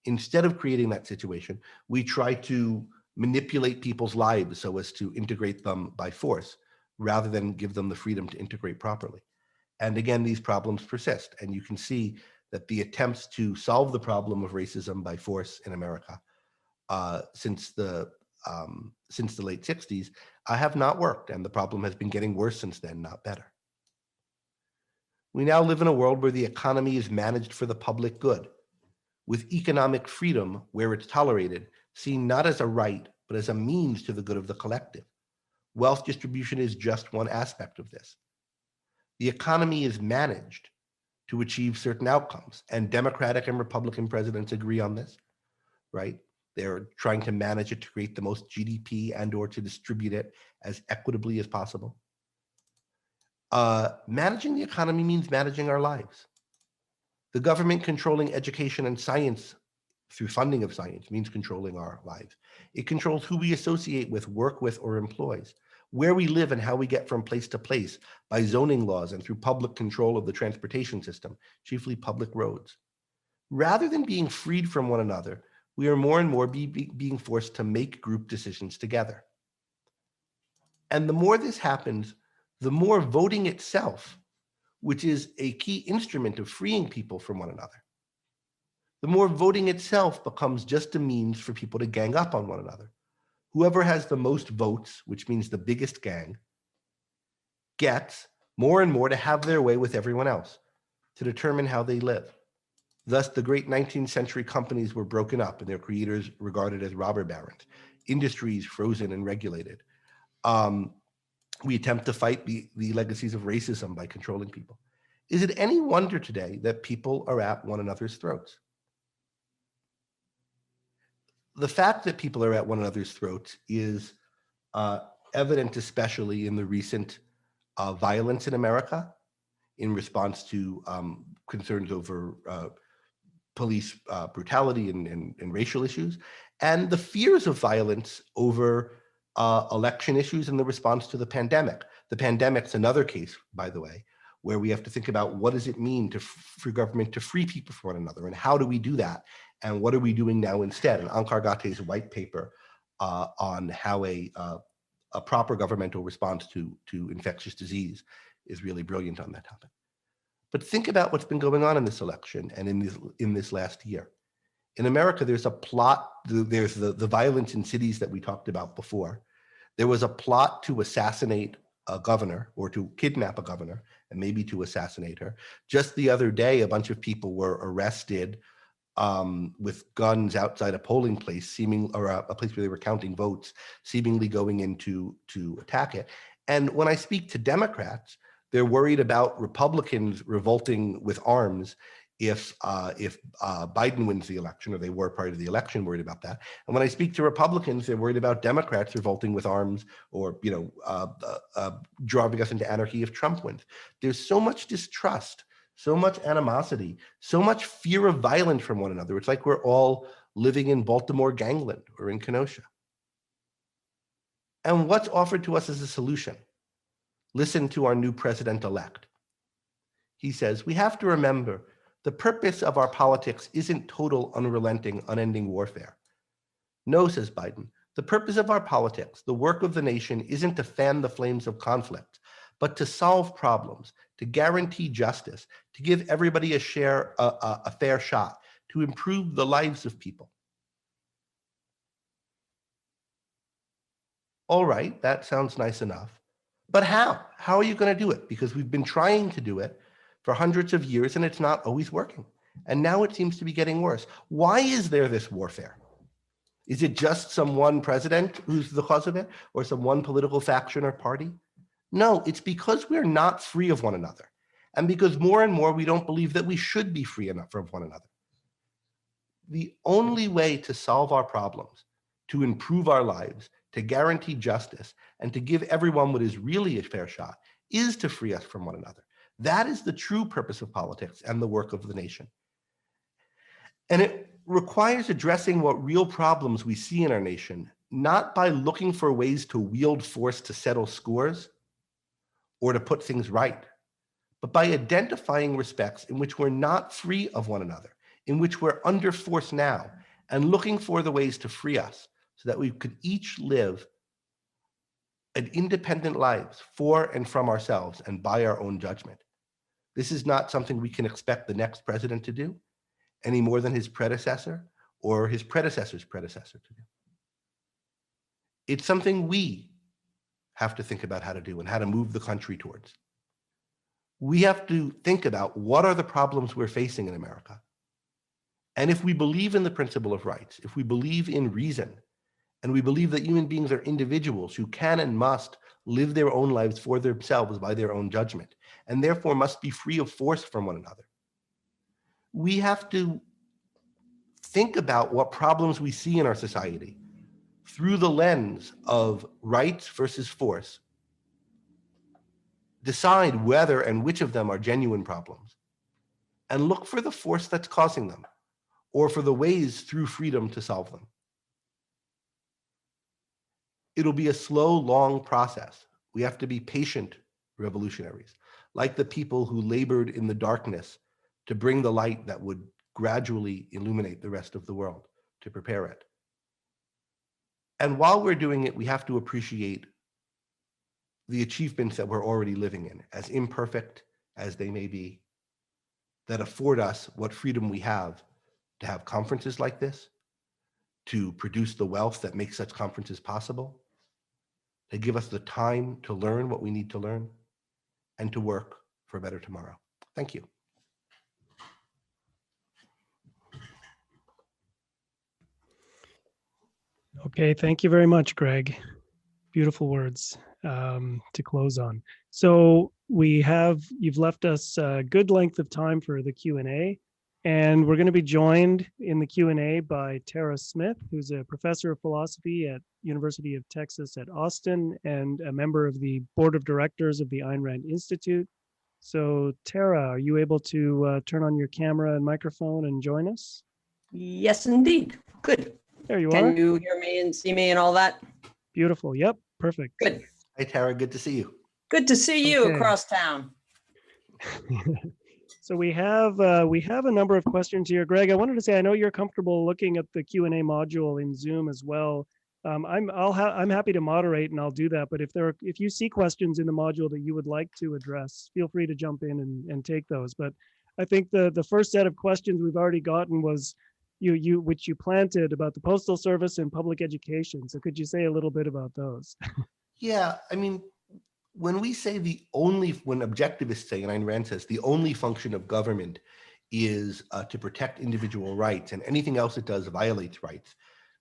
[SPEAKER 1] Instead of creating that situation, we try to manipulate people's lives so as to integrate them by force, rather than give them the freedom to integrate properly. And again, these problems persist. And you can see that the attempts to solve the problem of racism by force in America since the late 60s have not worked. And the problem has been getting worse since then, not better. We now live in a world where the economy is managed for the public good, with economic freedom, where it's tolerated, seen not as a right, but as a means to the good of the collective. Wealth distribution is just one aspect of this. The economy is managed to achieve certain outcomes, and Democratic and Republican presidents agree on this, right? They're trying to manage it to create the most GDP and or to distribute it as equitably as possible. Managing the economy means managing our lives. The government controlling education and science through funding of science means controlling our lives. It controls who we associate with, work with, or employs, where we live and how we get from place to place by zoning laws and through public control of the transportation system, chiefly public roads. Rather than being freed from one another, we are more and more being forced to make group decisions together. And the more this happens, the more voting itself, which is a key instrument of freeing people from one another, the more voting itself becomes just a means for people to gang up on one another. Whoever has the most votes, which means the biggest gang, gets more and more to have their way with everyone else, to determine how they live. Thus, the great 19th century companies were broken up and their creators regarded as robber barons, industries frozen and regulated. We attempt to fight the legacies of racism by controlling people. Is it any wonder today that people are at one another's throats? The fact that people are at one another's throats is evident, especially in the recent violence in America in response to concerns over police brutality and racial issues, and the fears of violence over election issues and the response to the pandemic. The pandemic's another case, by the way, where we have to think about what does it mean for government to free people from one another, and how do we do that, and what are we doing now instead? And Ankar Gate's white paper on how a proper governmental response to infectious disease is really brilliant on that topic. But think about what's been going on in this election and in this last year. In America, there's a plot, there's the violence in cities that we talked about before. There was a plot to assassinate a governor, or to kidnap a governor and maybe to assassinate her. Just the other day, a bunch of people were arrested with guns outside a polling place, or a place where they were counting votes, seemingly going in to attack it. And when I speak to Democrats, they're worried about Republicans revolting with arms if Biden wins the election, or they were part of the election, worried about that. And when I speak to Republicans, they're worried about Democrats revolting with arms, or driving us into anarchy if Trump wins. There's so much distrust, so much animosity, so much fear of violence from one another. It's like we're all living in Baltimore gangland or in Kenosha. And what's offered to us as a solution? Listen to our new president-elect. He says, we have to remember the purpose of our politics isn't total, unrelenting, unending warfare. No, says Biden, the purpose of our politics, the work of the nation, isn't to fan the flames of conflict, but to solve problems, to guarantee justice, to give everybody a fair shot, to improve the lives of people. All right, that sounds nice enough. But how? How are you going to do it? Because we've been trying to do it for hundreds of years and it's not always working. And now it seems to be getting worse. Why is there this warfare? Is it just some one president who's the cause of it, or some one political faction or party? No, it's because we're not free of one another. And because more and more we don't believe that we should be free enough of one another. The only way to solve our problems, to improve our lives, to guarantee justice, and to give everyone what is really a fair shot is to free us from one another. That is the true purpose of politics and the work of the nation. And it requires addressing what real problems we see in our nation, not by looking for ways to wield force to settle scores or to put things right, but by identifying respects in which we're not free of one another, in which we're under force now, and looking for the ways to free us so that we could each live an independent lives for and from ourselves and by our own judgment. This is not something we can expect the next president to do any more than his predecessor or his predecessor's predecessor to do. It's something we have to think about how to do and how to move the country towards. We have to think about what are the problems we're facing in America. And if we believe in the principle of rights, if we believe in reason, and we believe that human beings are individuals who can and must live their own lives for themselves by their own judgment, and therefore must be free of force from one another, we have to think about what problems we see in our society through the lens of rights versus force, decide whether and which of them are genuine problems, and look for the force that's causing them, or for the ways through freedom to solve them. It'll be a slow, long process. We have to be patient revolutionaries, like the people who labored in the darkness to bring the light that would gradually illuminate the rest of the world, to prepare it. And while we're doing it, we have to appreciate the achievements that we're already living in, as imperfect as they may be, that afford us what freedom we have to have conferences like this, to produce the wealth that makes such conferences possible, to give us the time to learn what we need to learn, and to work for a better tomorrow. Thank you.
[SPEAKER 2] Okay, thank you very much, Greg. Beautiful words to close on. So you've left us a good length of time for the Q&A, and we're going to be joined in the Q&A by Tara Smith, who's a professor of philosophy at University of Texas at Austin and a member of the board of directors of the Ayn Rand Institute. So Tara, are you able to turn on your camera and microphone and join us?
[SPEAKER 3] Yes, indeed. Good.
[SPEAKER 2] There you are.
[SPEAKER 3] Can you hear me and see me and all that?
[SPEAKER 2] Beautiful. Yep. Perfect.
[SPEAKER 3] Good.
[SPEAKER 1] Hi, Tara. Good to see you.
[SPEAKER 3] Good to see you
[SPEAKER 2] Okay.
[SPEAKER 3] across town.
[SPEAKER 2] So we have a number of questions here. Greg, I wanted to say, I know you're comfortable looking at the Q&A module in Zoom as well. I'm happy to moderate and I'll do that. But if you see questions in the module that you would like to address, feel free to jump in and take those. But I think the first set of questions we've already gotten was which you planted about the Postal Service and public education. So could you say a little bit about those?
[SPEAKER 1] Yeah, I mean, when objectivists say, and Ayn Rand says, the only function of government is to protect individual rights, and anything else it does violates rights,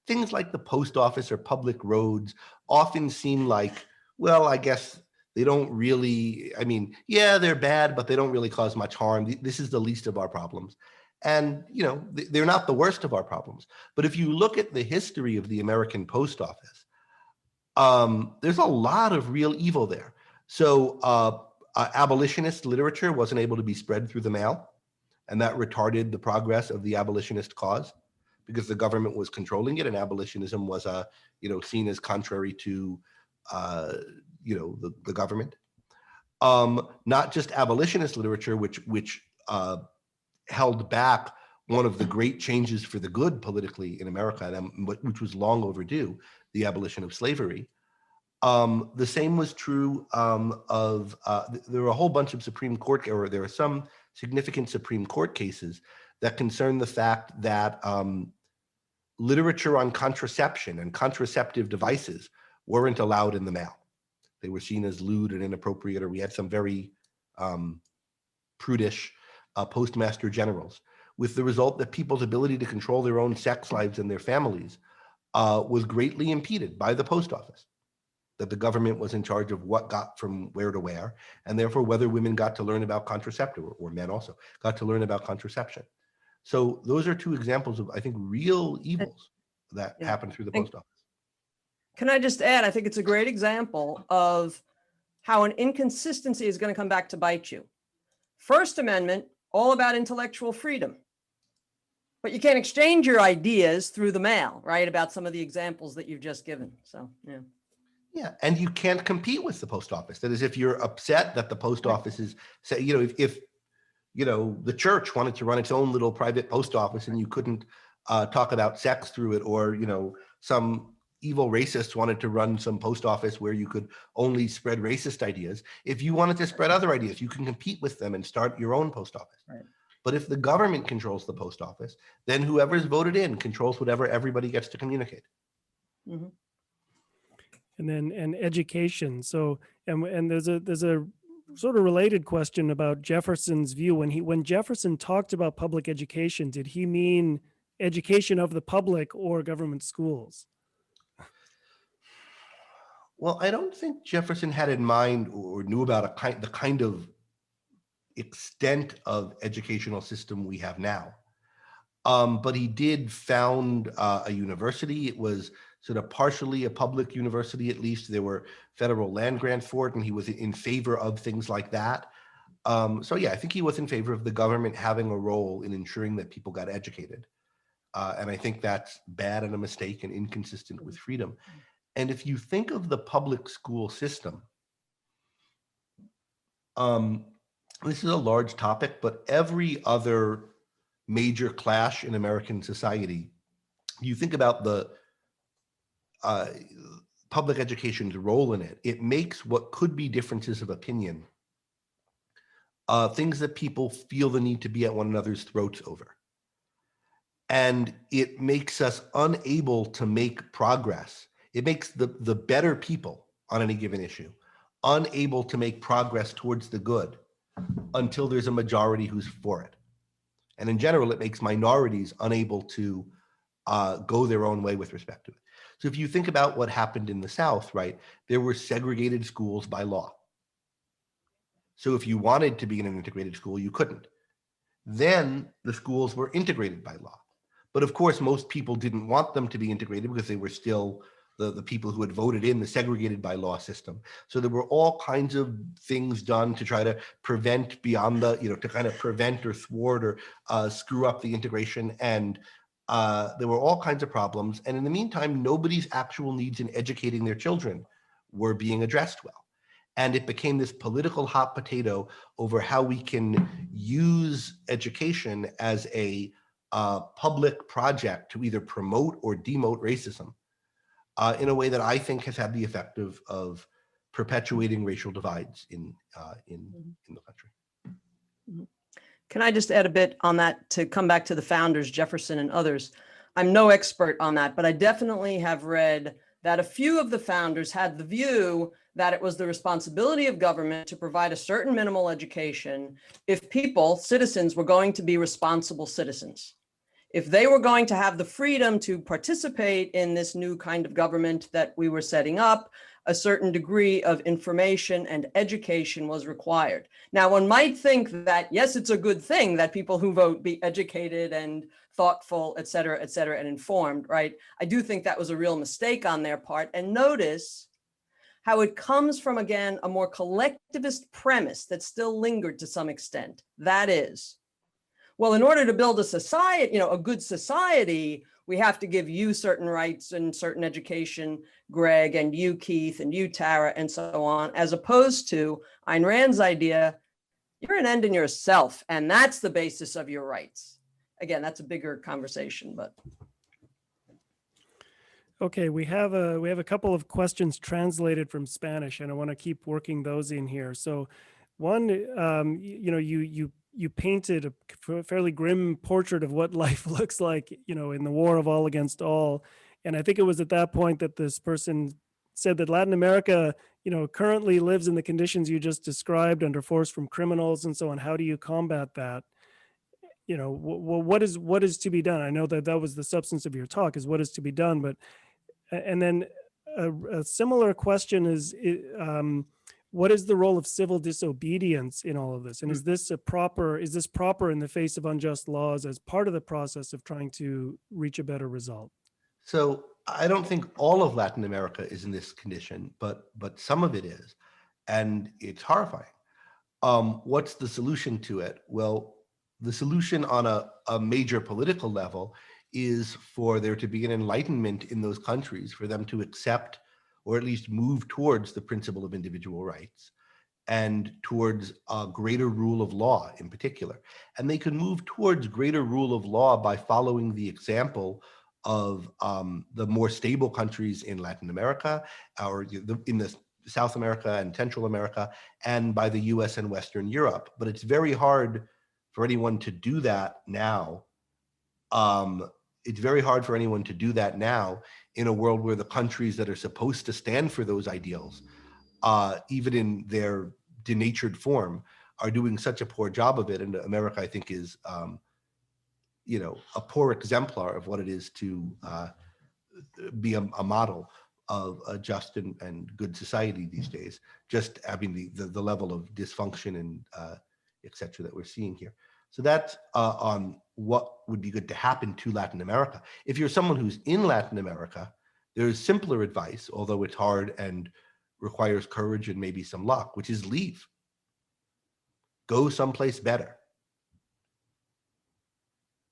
[SPEAKER 1] things like the post office or public roads often seem like, well, I guess they don't really, I mean, yeah, they're bad, but they don't really cause much harm. This is the least of our problems. And, you know, they're not the worst of our problems. But if you look at the history of the American post office, there's a lot of real evil there. So abolitionist literature wasn't able to be spread through the mail, and that retarded the progress of the abolitionist cause because the government was controlling it, and abolitionism was seen as contrary to the government. Not just abolitionist literature, which held back one of the great changes for the good politically in America, which was long overdue, the abolition of slavery. The same was true there were a whole bunch of Supreme Court, or there are some significant Supreme Court cases that concern the fact that literature on contraception and contraceptive devices weren't allowed in the mail They were seen as lewd and inappropriate, or we had some very prudish postmaster generals, with the result that people's ability to control their own sex lives and their families was greatly impeded by the post office. That the government was in charge of what got from where to where, and therefore whether women got to learn about contraceptive, or men also got to learn about contraception. So those are two examples of, I think, real evils that happened through the post office.
[SPEAKER 3] Can I just add, I think it's a great example of how an inconsistency is going to come back to bite you. First Amendment, all about intellectual freedom. But you can't exchange your ideas through the mail, right? About some of the examples that you've just given. So, yeah.
[SPEAKER 1] Yeah, and you can't compete with the post office. That is, if you're upset that the post office is, say, you know, if you know, the church wanted to run its own little private post office and you couldn't talk about sex through it, or, you know, some evil racists wanted to run some post office where you could only spread racist ideas. If you wanted to spread other ideas, you can compete with them and start your own post office.
[SPEAKER 3] Right.
[SPEAKER 1] But if the government controls the post office, then whoever's voted in controls whatever everybody gets to communicate.
[SPEAKER 3] Mm-hmm.
[SPEAKER 2] And education. So and there's a sort of related question about Jefferson's view. When Jefferson talked about public education, did he mean education of the public or government schools?
[SPEAKER 1] Well, I don't think Jefferson had in mind or knew about the kind of extent of educational system we have now. But he did found a university. It was sort of partially a public university, at least. There were federal land grants for it, and he was in favor of things like that. So yeah, I think he was in favor of the government having a role in ensuring that people got educated. And I think that's bad and a mistake and inconsistent with freedom. And if you think of the public school system, this is a large topic, but every other major clash in American society, you think about the public education's role in it, it makes what could be differences of opinion things that people feel the need to be at one another's throats over. And it makes us unable to make progress. It makes the better people on any given issue unable to make progress towards the good until there's a majority who's for it. And in general, it makes minorities unable to go their own way with respect to it. So if you think about what happened in the South, right, there were segregated schools by law. So if you wanted to be in an integrated school, you couldn't. Then the schools were integrated by law. But of course, most people didn't want them to be integrated because they were still the people who had voted in the segregated by law system. So there were all kinds of things done to try to prevent beyond the, to kind of prevent or thwart or screw up the integration. And there were all kinds of problems. And in the meantime, nobody's actual needs in educating their children were being addressed well. And it became this political hot potato over how we can use education as a public project to either promote or demote racism in a way that I think has had the effect of perpetuating racial divides in the country.
[SPEAKER 3] Can I just add a bit on that to come back to the founders, Jefferson and others? I'm no expert on that, but I definitely have read that a few of the founders had the view that it was the responsibility of government to provide a certain minimal education if people, citizens, were going to be responsible citizens. If they were going to have the freedom to participate in this new kind of government that we were setting up, a certain degree of information and education was required. Now, one might think that, yes, it's a good thing that people who vote be educated and thoughtful, et cetera, and informed, right? I do think that was a real mistake on their part. And notice how it comes from, again, a more collectivist premise that still lingered to some extent. That is, well, in order to build a society, a good society, we have to give you certain rights and certain education, Greg, and you, Keith, and you, Tara, and so on, as opposed to Ayn Rand's idea, you're an end in yourself, and that's the basis of your rights. Again, that's a bigger conversation, but.
[SPEAKER 2] Okay, we have a couple of questions translated from Spanish, and I want to keep working those in here. So, one, you painted a fairly grim portrait of what life looks like, in the war of all against all, and I think it was at that point that this person said that Latin America currently lives in the conditions you just described, under force from criminals and so on, how do you combat that? What is to be done? I know that was the substance of your talk, is what is to be done, but and then a similar question is, what is the role of civil disobedience in all of this? And is this proper in the face of unjust laws as part of the process of trying to reach a better result?
[SPEAKER 1] So I don't think all of Latin America is in this condition, but some of it is, and it's horrifying. What's the solution to it? Well, the solution on a major political level is for there to be an enlightenment in those countries, for them to accept or at least move towards the principle of individual rights and towards a greater rule of law in particular. And they can move towards greater rule of law by following the example of the more stable countries in Latin America, or in the South America and Central America, and by the US and Western Europe. But it's very hard for anyone to do that now. It's very hard for anyone to do that now in a world where the countries that are supposed to stand for those ideals, even in their denatured form, are doing such a poor job of it. And America, I think, is a poor exemplar of what it is to be a model of a just and good society these days, just having the level of dysfunction and et cetera that we're seeing here. So that's on what would be good to happen to Latin America. If you're someone who's in Latin America, there's simpler advice, although it's hard and requires courage and maybe some luck, which is leave. Go someplace better.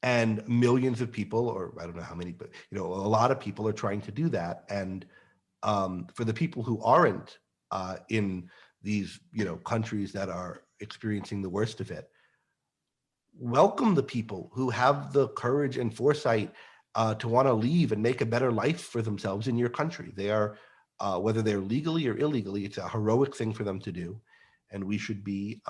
[SPEAKER 1] And millions of people, or I don't know how many, but a lot of people are trying to do that. And for the people who aren't in these countries that are experiencing the worst of it, welcome the people who have the courage and foresight to want to leave and make a better life for themselves in your country. They are, whether they're legally or illegally, it's a heroic thing for them to do. And we should be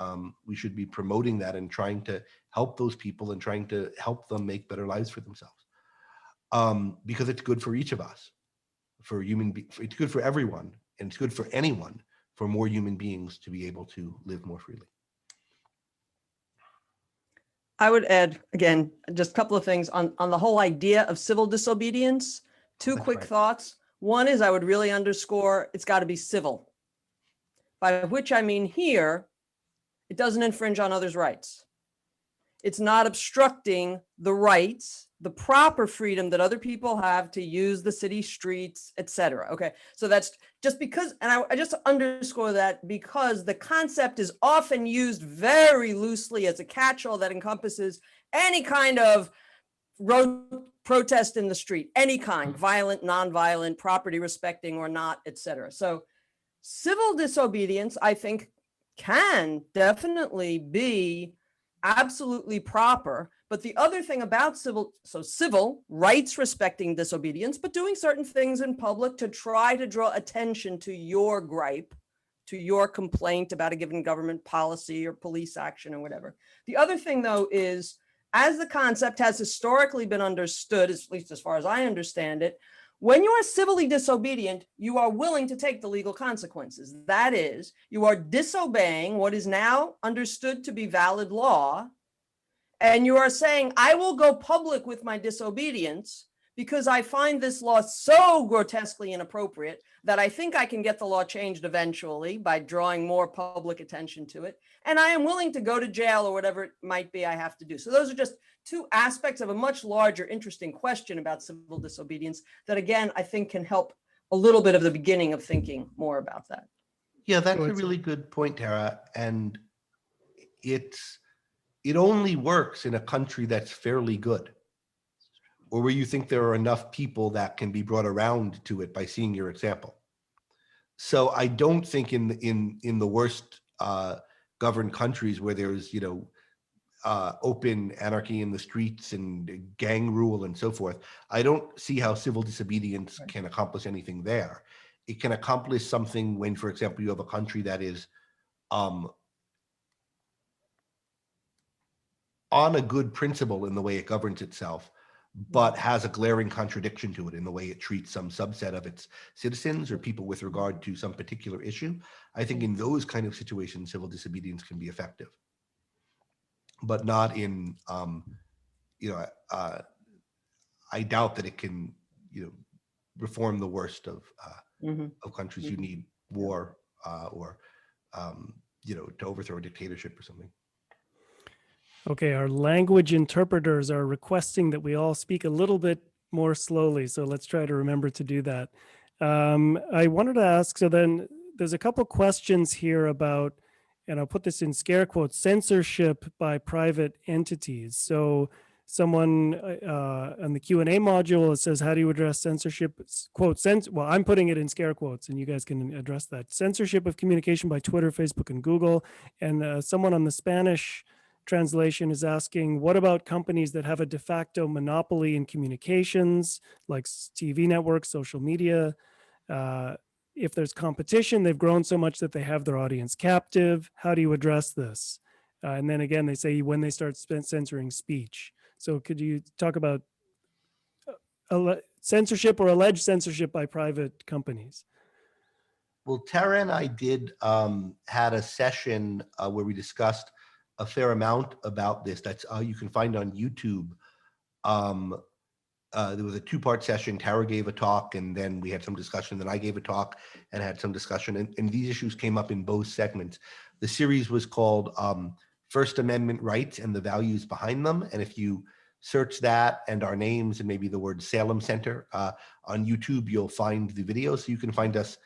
[SPEAKER 1] promoting that and trying to help those people and trying to help them make better lives for themselves, because it's good for each of us, it's good for everyone, and it's good for anyone, for more human beings to be able to live more freely.
[SPEAKER 3] I would add, again, just a couple of things on the whole idea of civil disobedience. Two
[SPEAKER 1] That's
[SPEAKER 3] quick
[SPEAKER 1] right.
[SPEAKER 3] thoughts. One is, I would really underscore, it's got to be civil. By which I mean here, it doesn't infringe on others' rights. It's not obstructing the rights, the proper freedom that other people have to use the city streets, etc. Okay, so that's just because, and I just underscore that because the concept is often used very loosely as a catch-all that encompasses any kind of protest in the street, any kind, violent, non-violent, property respecting or not, etc. So civil disobedience, I think, can definitely be absolutely proper. But the other thing about civil rights respecting disobedience, but doing certain things in public to try to draw attention to your gripe, to your complaint about a given government policy or police action or whatever. The other thing, though, is, as the concept has historically been understood, at least as far as I understand it, when you are civilly disobedient, you are willing to take the legal consequences. That is, you are disobeying what is now understood to be valid law, and you are saying, I will go public with my disobedience because I find this law so grotesquely inappropriate that I think I can get the law changed eventually by drawing more public attention to it. And I am willing to go to jail or whatever it might be I have to do. So those are just two aspects of a much larger, interesting question about civil disobedience that, again, I think can help a little bit of the beginning of thinking more about that.
[SPEAKER 1] Yeah, that's a really good point, Tara. And it only works in a country that's fairly good, or where you think there are enough people that can be brought around to it by seeing your example. So I don't think in the worst governed countries where there's open anarchy in the streets and gang rule and so forth, I don't see how civil disobedience can accomplish anything there. It can accomplish something when, for example, you have a country that is on a good principle in the way it governs itself, but has a glaring contradiction to it in the way it treats some subset of its citizens or people with regard to some particular issue. I think in those kind of situations, civil disobedience can be effective, but not in, I doubt that it can, reform the worst of countries. You need war or, to overthrow a dictatorship or something.
[SPEAKER 2] Okay, our language interpreters are requesting that we all speak a little bit more slowly, so let's try to remember to do that. I wanted to ask, so then there's a couple questions here about, and I'll put this in scare quotes, censorship by private entities. So someone on the Q&A module, it says, how do you address censorship? Quote, well, I'm putting it in scare quotes and you guys can address that. Censorship of communication by Twitter, Facebook, and Google. And someone on the Spanish translation is asking, what about companies that have a de facto monopoly in communications, like TV networks, social media? If there's competition, they've grown so much that they have their audience captive. How do you address this? And then again, they say when they start censoring speech. So could you talk about censorship or alleged censorship by private companies?
[SPEAKER 1] Well, Tara and I did had a session where we discussed a fair amount about this. That's you can find on YouTube. There was a two-part session. Tara gave a talk, and then we had some discussion. Then I gave a talk and had some discussion. And these issues came up in both segments. The series was called First Amendment Rights and the Values Behind Them. And if you search that and our names and maybe the word Salem Center on YouTube, you'll find the video. So you can find us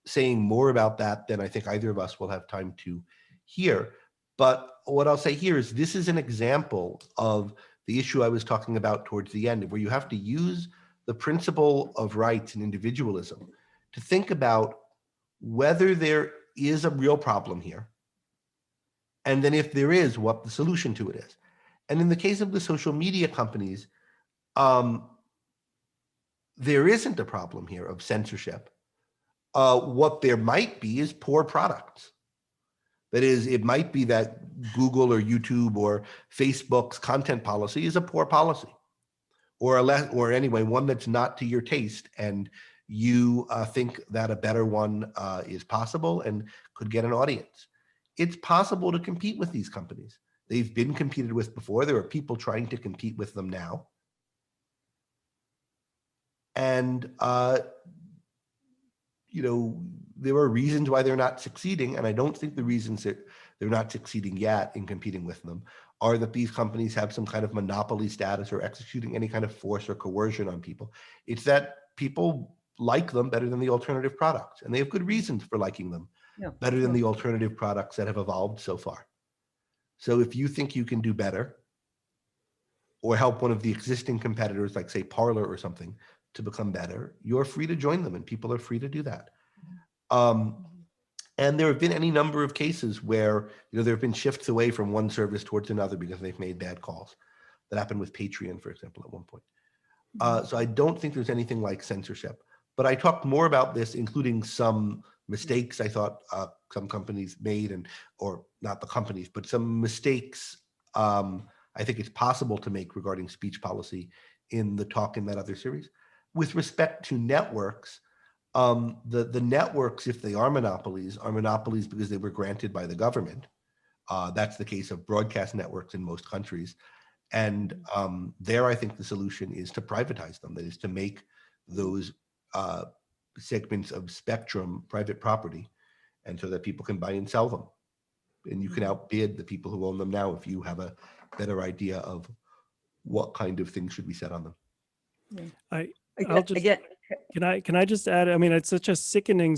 [SPEAKER 1] saying more about that than I think either of us will have time to hear. But what I'll say here is this is an example of the issue I was talking about towards the end, where you have to use the principle of rights and individualism to think about whether there is a real problem here. And then if there is, what the solution to it is. And in the case of the social media companies, there isn't a problem here of censorship. What there might be is poor products. That is, it might be that Google or YouTube or Facebook's content policy is a poor policy, or anyway, one that's not to your taste, and you think that a better one is possible and could get an audience. It's possible to compete with these companies. They've been competed with before. There are people trying to compete with them now. And, there are reasons why they're not succeeding. And I don't think the reasons that they're not succeeding yet in competing with them are that these companies have some kind of monopoly status or executing any kind of force or coercion on people. It's that people like them better than the alternative products. And they have good reasons for liking them better than the alternative products that have evolved so far. So if you think you can do better or help one of the existing competitors, like say Parler or something, to become better, you're free to join them and people are free to do that. And there have been any number of cases where there have been shifts away from one service towards another because they've made bad calls. That happened with Patreon, for example, at one point. So I don't think there's anything like censorship. But I talked more about this, including some mistakes I thought some companies made, or not the companies, but some mistakes I think it's possible to make regarding speech policy in the talk in that other series. With respect to networks, the networks, if they are monopolies because they were granted by the government. That's the case of broadcast networks in most countries. And there, I think the solution is to privatize them. That is to make those segments of spectrum private property, and so that people can buy and sell them. And you can outbid the people who own them now if you have a better idea of what kind of things should be said on them.
[SPEAKER 2] Can I just add, I mean, it's such a sickening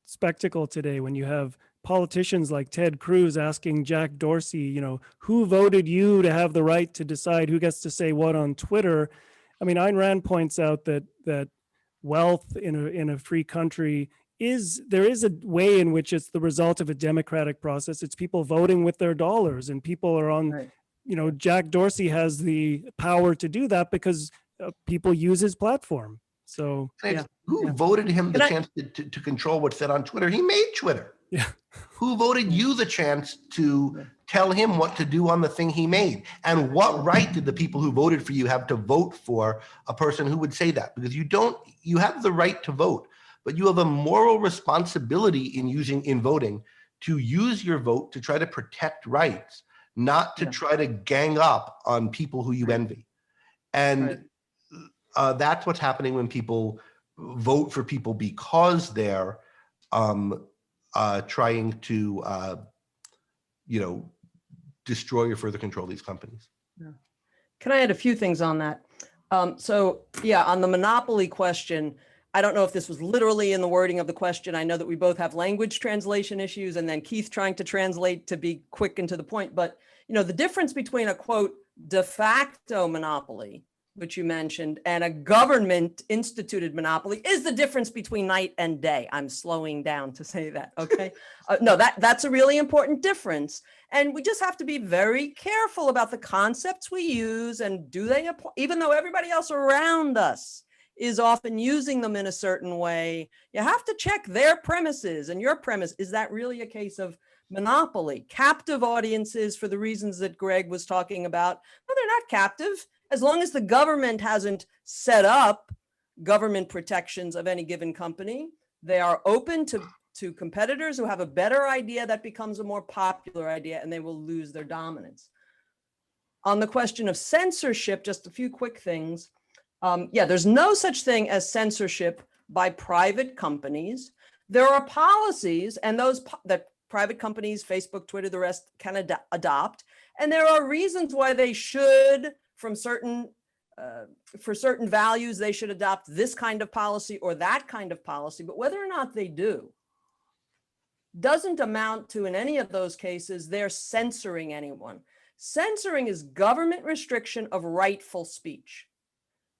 [SPEAKER 2] spectacle today when you have politicians like Ted Cruz asking Jack Dorsey, who voted you to have the right to decide who gets to say what on Twitter? I mean, Ayn Rand points out that wealth in a free country there is a way in which it's the result of a democratic process. It's people voting with their dollars, and people are on, right. Jack Dorsey has the power to do that because people use his platform. So
[SPEAKER 1] who voted him the chance to control what's said on Twitter? He made Twitter.
[SPEAKER 2] Yeah.
[SPEAKER 1] Who voted you the chance to tell him what to do on the thing he made. And what right did the people who voted for you have to vote for a person who would say that? Because you have the right to vote, but you have a moral responsibility in voting to use your vote to try to protect rights, not to try to gang up on people who you envy. And that's what's happening when people vote for people because they're trying to, destroy or further control these companies.
[SPEAKER 3] Yeah. Can I add a few things on that? So yeah, on the monopoly question, I don't know if this was literally in the wording of the question. I know that we both have language translation issues, and then Keith trying to translate to be quick and to the point. But the difference between a quote de facto monopoly, which you mentioned, and a government instituted monopoly is the difference between night and day. I'm slowing down to say that, okay? No, that's a really important difference. And we just have to be very careful about the concepts we use, and do they apply, even though everybody else around us is often using them in a certain way. You have to check their premises and your premise. Is that really a case of monopoly? Captive audiences, for the reasons that Greg was talking about, no, they're not captive. As long as the government hasn't set up government protections of any given company, they are open to competitors who have a better idea. That becomes a more popular idea, and they will lose their dominance. On the question of censorship, just a few quick things. There's no such thing as censorship by private companies. There are policies, and those that private companies, Facebook, Twitter, the rest can adopt. And there are reasons why they should, for certain values, they should adopt this kind of policy or that kind of policy. But whether or not they do doesn't amount to, in any of those cases, they're censoring anyone. Censoring is government restriction of rightful speech.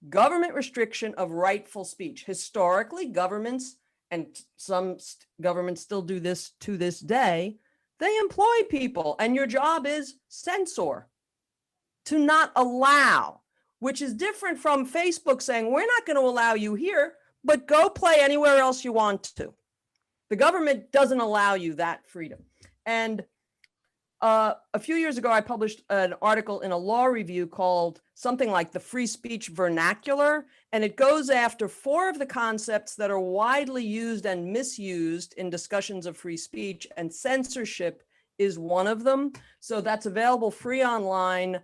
[SPEAKER 3] Government restriction of rightful speech. Historically, governments, and some governments still do this to this day, they employ people, and your job is censor, to not allow, which is different from Facebook saying, we're not going to allow you here, but go play anywhere else you want to. The government doesn't allow you that freedom. And a few years ago, I published an article in a law review called something like the free speech vernacular, and it goes after 4 of the concepts that are widely used and misused in discussions of free speech, and censorship is one of them. So that's available free online.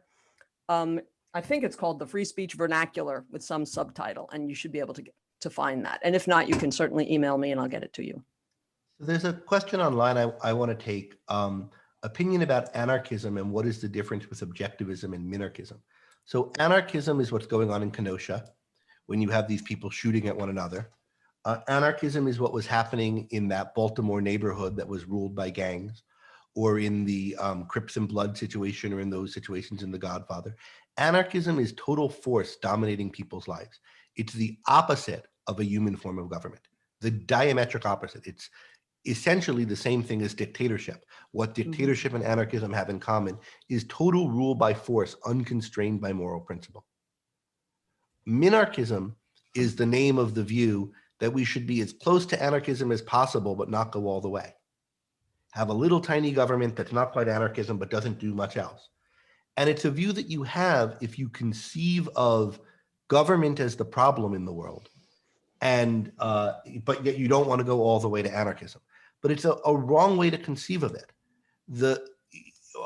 [SPEAKER 3] I think it's called the free speech vernacular with some subtitle, and you should be able to find that. And if not, you can certainly email me and I'll get it to you.
[SPEAKER 1] There's a question online I want to take. Opinion about anarchism and what is the difference with objectivism and minarchism. So anarchism is what's going on in Kenosha when you have these people shooting at one another. Anarchism is what was happening in that Baltimore neighborhood that was ruled by gangs, or in the Crips and Blood situation, or in those situations in The Godfather. Anarchism is total force dominating people's lives. It's the opposite of a human form of government, the diametric opposite. It's essentially the same thing as dictatorship. What dictatorship and anarchism have in common is total rule by force, unconstrained by moral principle. Minarchism is the name of the view that we should be as close to anarchism as possible, but not go all the way. Have a little tiny government that's not quite anarchism, but doesn't do much else. And it's a view that you have if you conceive of government as the problem in the world, and but yet you don't want to go all the way to anarchism. But it's a wrong way to conceive of it. The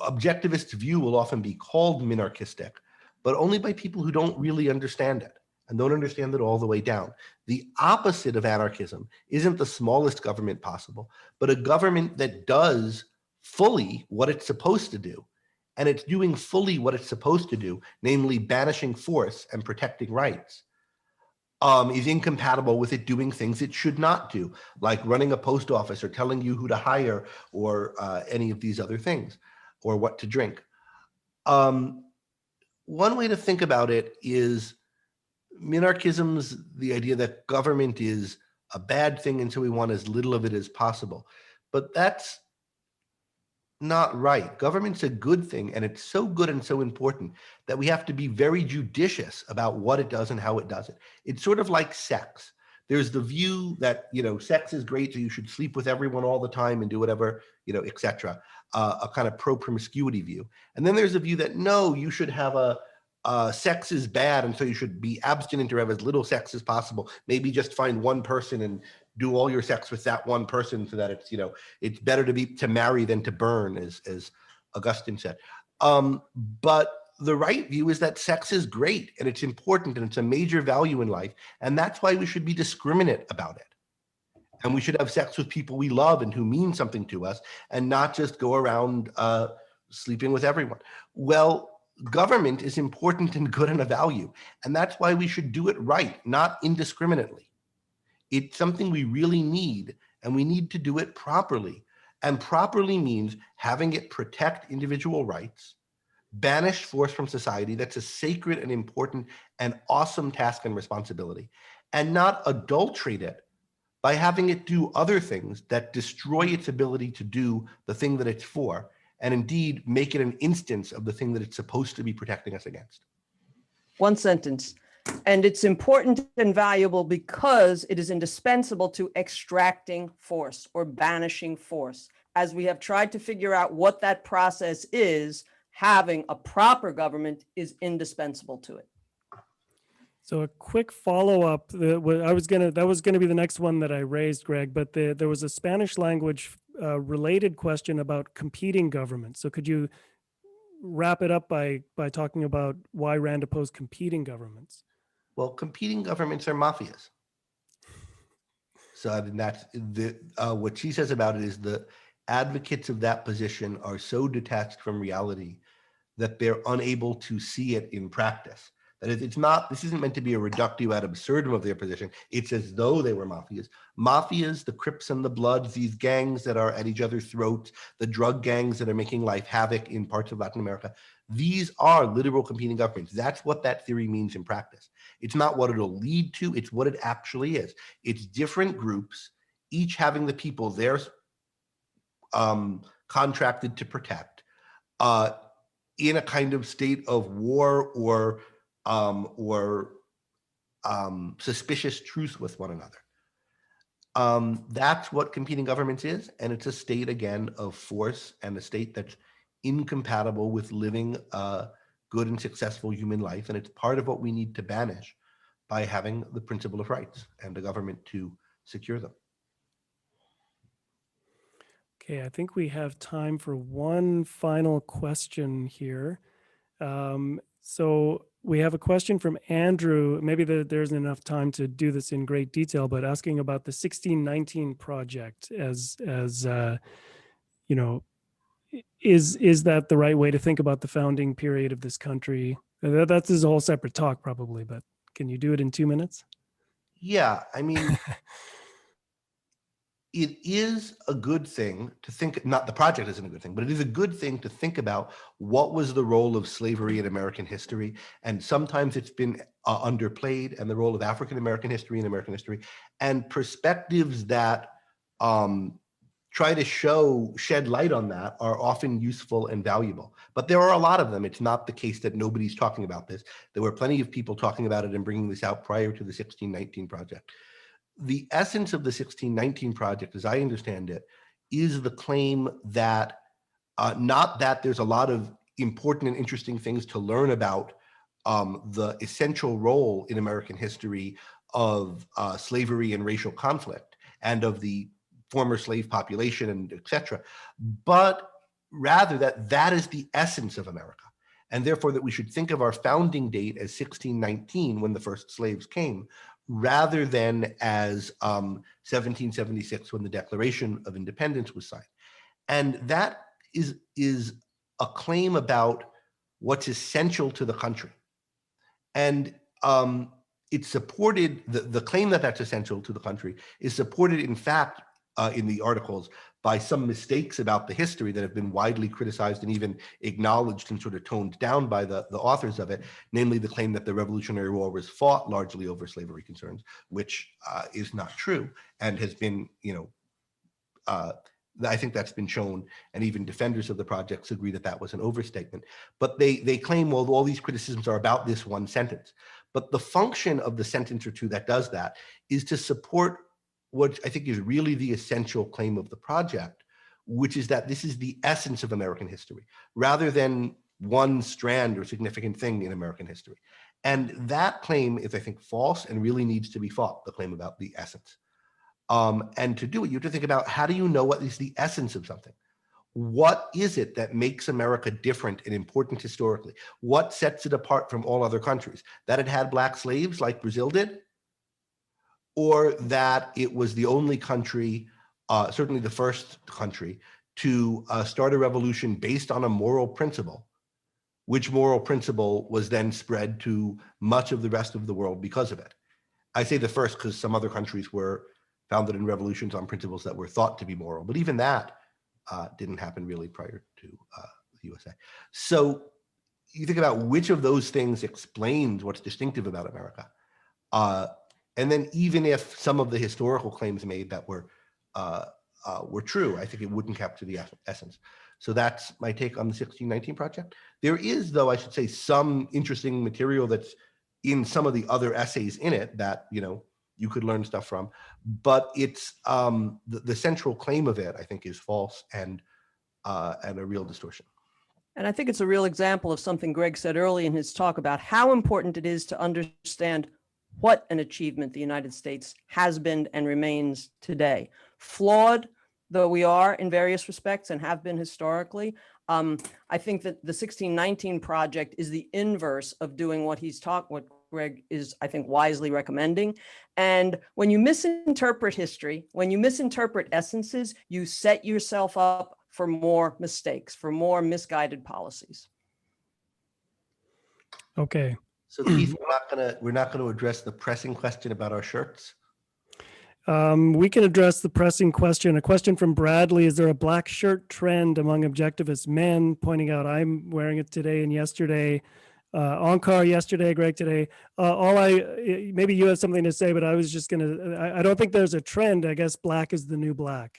[SPEAKER 1] objectivist view will often be called minarchistic, but only by people who don't really understand it and don't understand it all the way down. The opposite of anarchism isn't the smallest government possible, but a government that does fully what it's supposed to do. And it's doing fully what it's supposed to do, namely banishing force and protecting rights, is incompatible with it doing things it should not do, like running a post office or telling you who to hire, or any of these other things, or what to drink. One way to think about it is minarchism's the idea that government is a bad thing, and so we want as little of it as possible. But that's not right. Government's a good thing, and it's so good and so important that we have to be very judicious about what it does and how it does it. It's sort of like sex. There's the view that, sex is great, so you should sleep with everyone all the time and do whatever, etc. a kind of pro-promiscuity view. And then there's a view that, no, you should have sex is bad, and so you should be abstinent or have as little sex as possible. Maybe just find one person and do all your sex with that one person, so that it's, it's better to marry than to burn, as Augustine said. But the right view is that sex is great and it's important and it's a major value in life, and that's why we should be discriminate about it. And we should have sex with people we love and who mean something to us, and not just go around sleeping with everyone. Well, government is important and good and a value, and that's why we should do it right, not indiscriminately. It's something we really need, and we need to do it properly. And properly means having it protect individual rights, banish force from society. That's a sacred and important and awesome task and responsibility, and not adulterate it by having it do other things that destroy its ability to do the thing that it's for, and indeed make it an instance of the thing that it's supposed to be protecting us against.
[SPEAKER 3] One sentence. And it's important and valuable because it is indispensable to extracting force or banishing force. As we have tried to figure out what that process is, having a proper government is indispensable to it.
[SPEAKER 2] So a quick follow-up, that was gonna be the next one that I raised, Greg, but there was a Spanish language related question about competing governments. So could you wrap it up by talking about why Rand opposed competing governments?
[SPEAKER 1] Well, competing governments are mafias. So I mean, that's what she says about it is the advocates of that position are so detached from reality that they're unable to see it in practice. That is, this isn't meant to be a reductio ad absurdum of their position. It's as though they were mafias. Mafias, the Crips and the Bloods, these gangs that are at each other's throats, the drug gangs that are making life havoc in parts of Latin America, these are literal competing governments. That's what that theory means in practice. It's not what it'll lead to, it's what it actually is. It's different groups, each having the people they're contracted to protect, in a kind of state of war or suspicious truce with one another. That's what competing governments is, and it's a state, again, of force, and a state that's incompatible with living a good and successful human life, and it's part of what we need to banish by having the principle of rights and a government to secure them.
[SPEAKER 2] Okay, I think we have time for one final question here. So we have a question from Andrew. Maybe there isn't enough time to do this in great detail, but asking about the 1619 project as you know, is that the right way to think about the founding period of this country? That's a whole separate talk probably, but can you do it in 2 minutes?
[SPEAKER 1] Yeah, I mean, it is a good thing to think, not the project isn't a good thing, but it is a good thing to think about what was the role of slavery in American history. And sometimes it's been underplayed, and the role of African-American history in American history, and perspectives that try to shed light on that are often useful and valuable. But there are a lot of them. It's not the case that nobody's talking about this. There were plenty of people talking about it and bringing this out prior to the 1619 project. The essence of the 1619 project, as I understand it, is the claim that not that there's a lot of important and interesting things to learn about the essential role in American history of slavery and racial conflict, and of the former slave population, and et cetera, but rather that is the essence of America. And therefore that we should think of our founding date as 1619, when the first slaves came, rather than as 1776, when the Declaration of Independence was signed. And that is a claim about what's essential to the country. And it's supported, the claim that that's essential to the country is supported, in fact, in the articles, by some mistakes about the history that have been widely criticized and even acknowledged and sort of toned down by the authors of it, namely the claim that the Revolutionary War was fought largely over slavery concerns, which is not true, and has been, I think that's been shown, and even defenders of the projects agree that that was an overstatement. But they claim, well, all these criticisms are about this one sentence. But the function of the sentence or two that does that is to support what I think is really the essential claim of the project, which is that this is the essence of American history, rather than one strand or significant thing in American history. And that claim is, I think, false and really needs to be fought, the claim about the essence. And to do it, you have to think about, how do you know what is the essence of something? What is it that makes America different and important historically? What sets it apart from all other countries? That it had black slaves like Brazil did? Or that it was the only country, certainly the first country, to start a revolution based on a moral principle, which moral principle was then spread to much of the rest of the world because of it. I say the first because some other countries were founded in revolutions on principles that were thought to be moral, but even that didn't happen really prior to the USA. So you think about which of those things explains what's distinctive about America. And then even if some of the historical claims made that were true, I think it wouldn't capture the essence. So that's my take on the 1619 Project. There is, though, I should say, some interesting material that's in some of the other essays in it that, you could learn stuff from, but it's the central claim of it, I think, is false and a real distortion.
[SPEAKER 3] And I think it's a real example of something Greg said early in his talk about how important it is to understand what an achievement the United States has been and remains today. Flawed though we are in various respects and have been historically, I think that the 1619 Project is the inverse of doing what Greg is, I think, wisely recommending. And when you misinterpret history, when you misinterpret essences, you set yourself up for more mistakes, for more misguided policies.
[SPEAKER 2] Okay.
[SPEAKER 1] So Keith, we're not gonna address the pressing question about our shirts.
[SPEAKER 2] We can address the pressing question. A question from Bradley: is there a black shirt trend among objectivist men? Pointing out I'm wearing it today and yesterday. Onkar yesterday, Greg today. Maybe you have something to say, but I was just I don't think there's a trend. I guess black is the new black.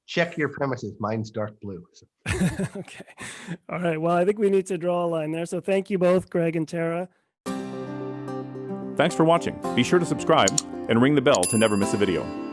[SPEAKER 1] Check your premises. Mine's dark blue. So.
[SPEAKER 2] Okay. All right. Well, I think we need to draw a line there. So thank you both, Greg and Tara.
[SPEAKER 4] Thanks for watching. Be sure to subscribe and ring the bell to never miss a video.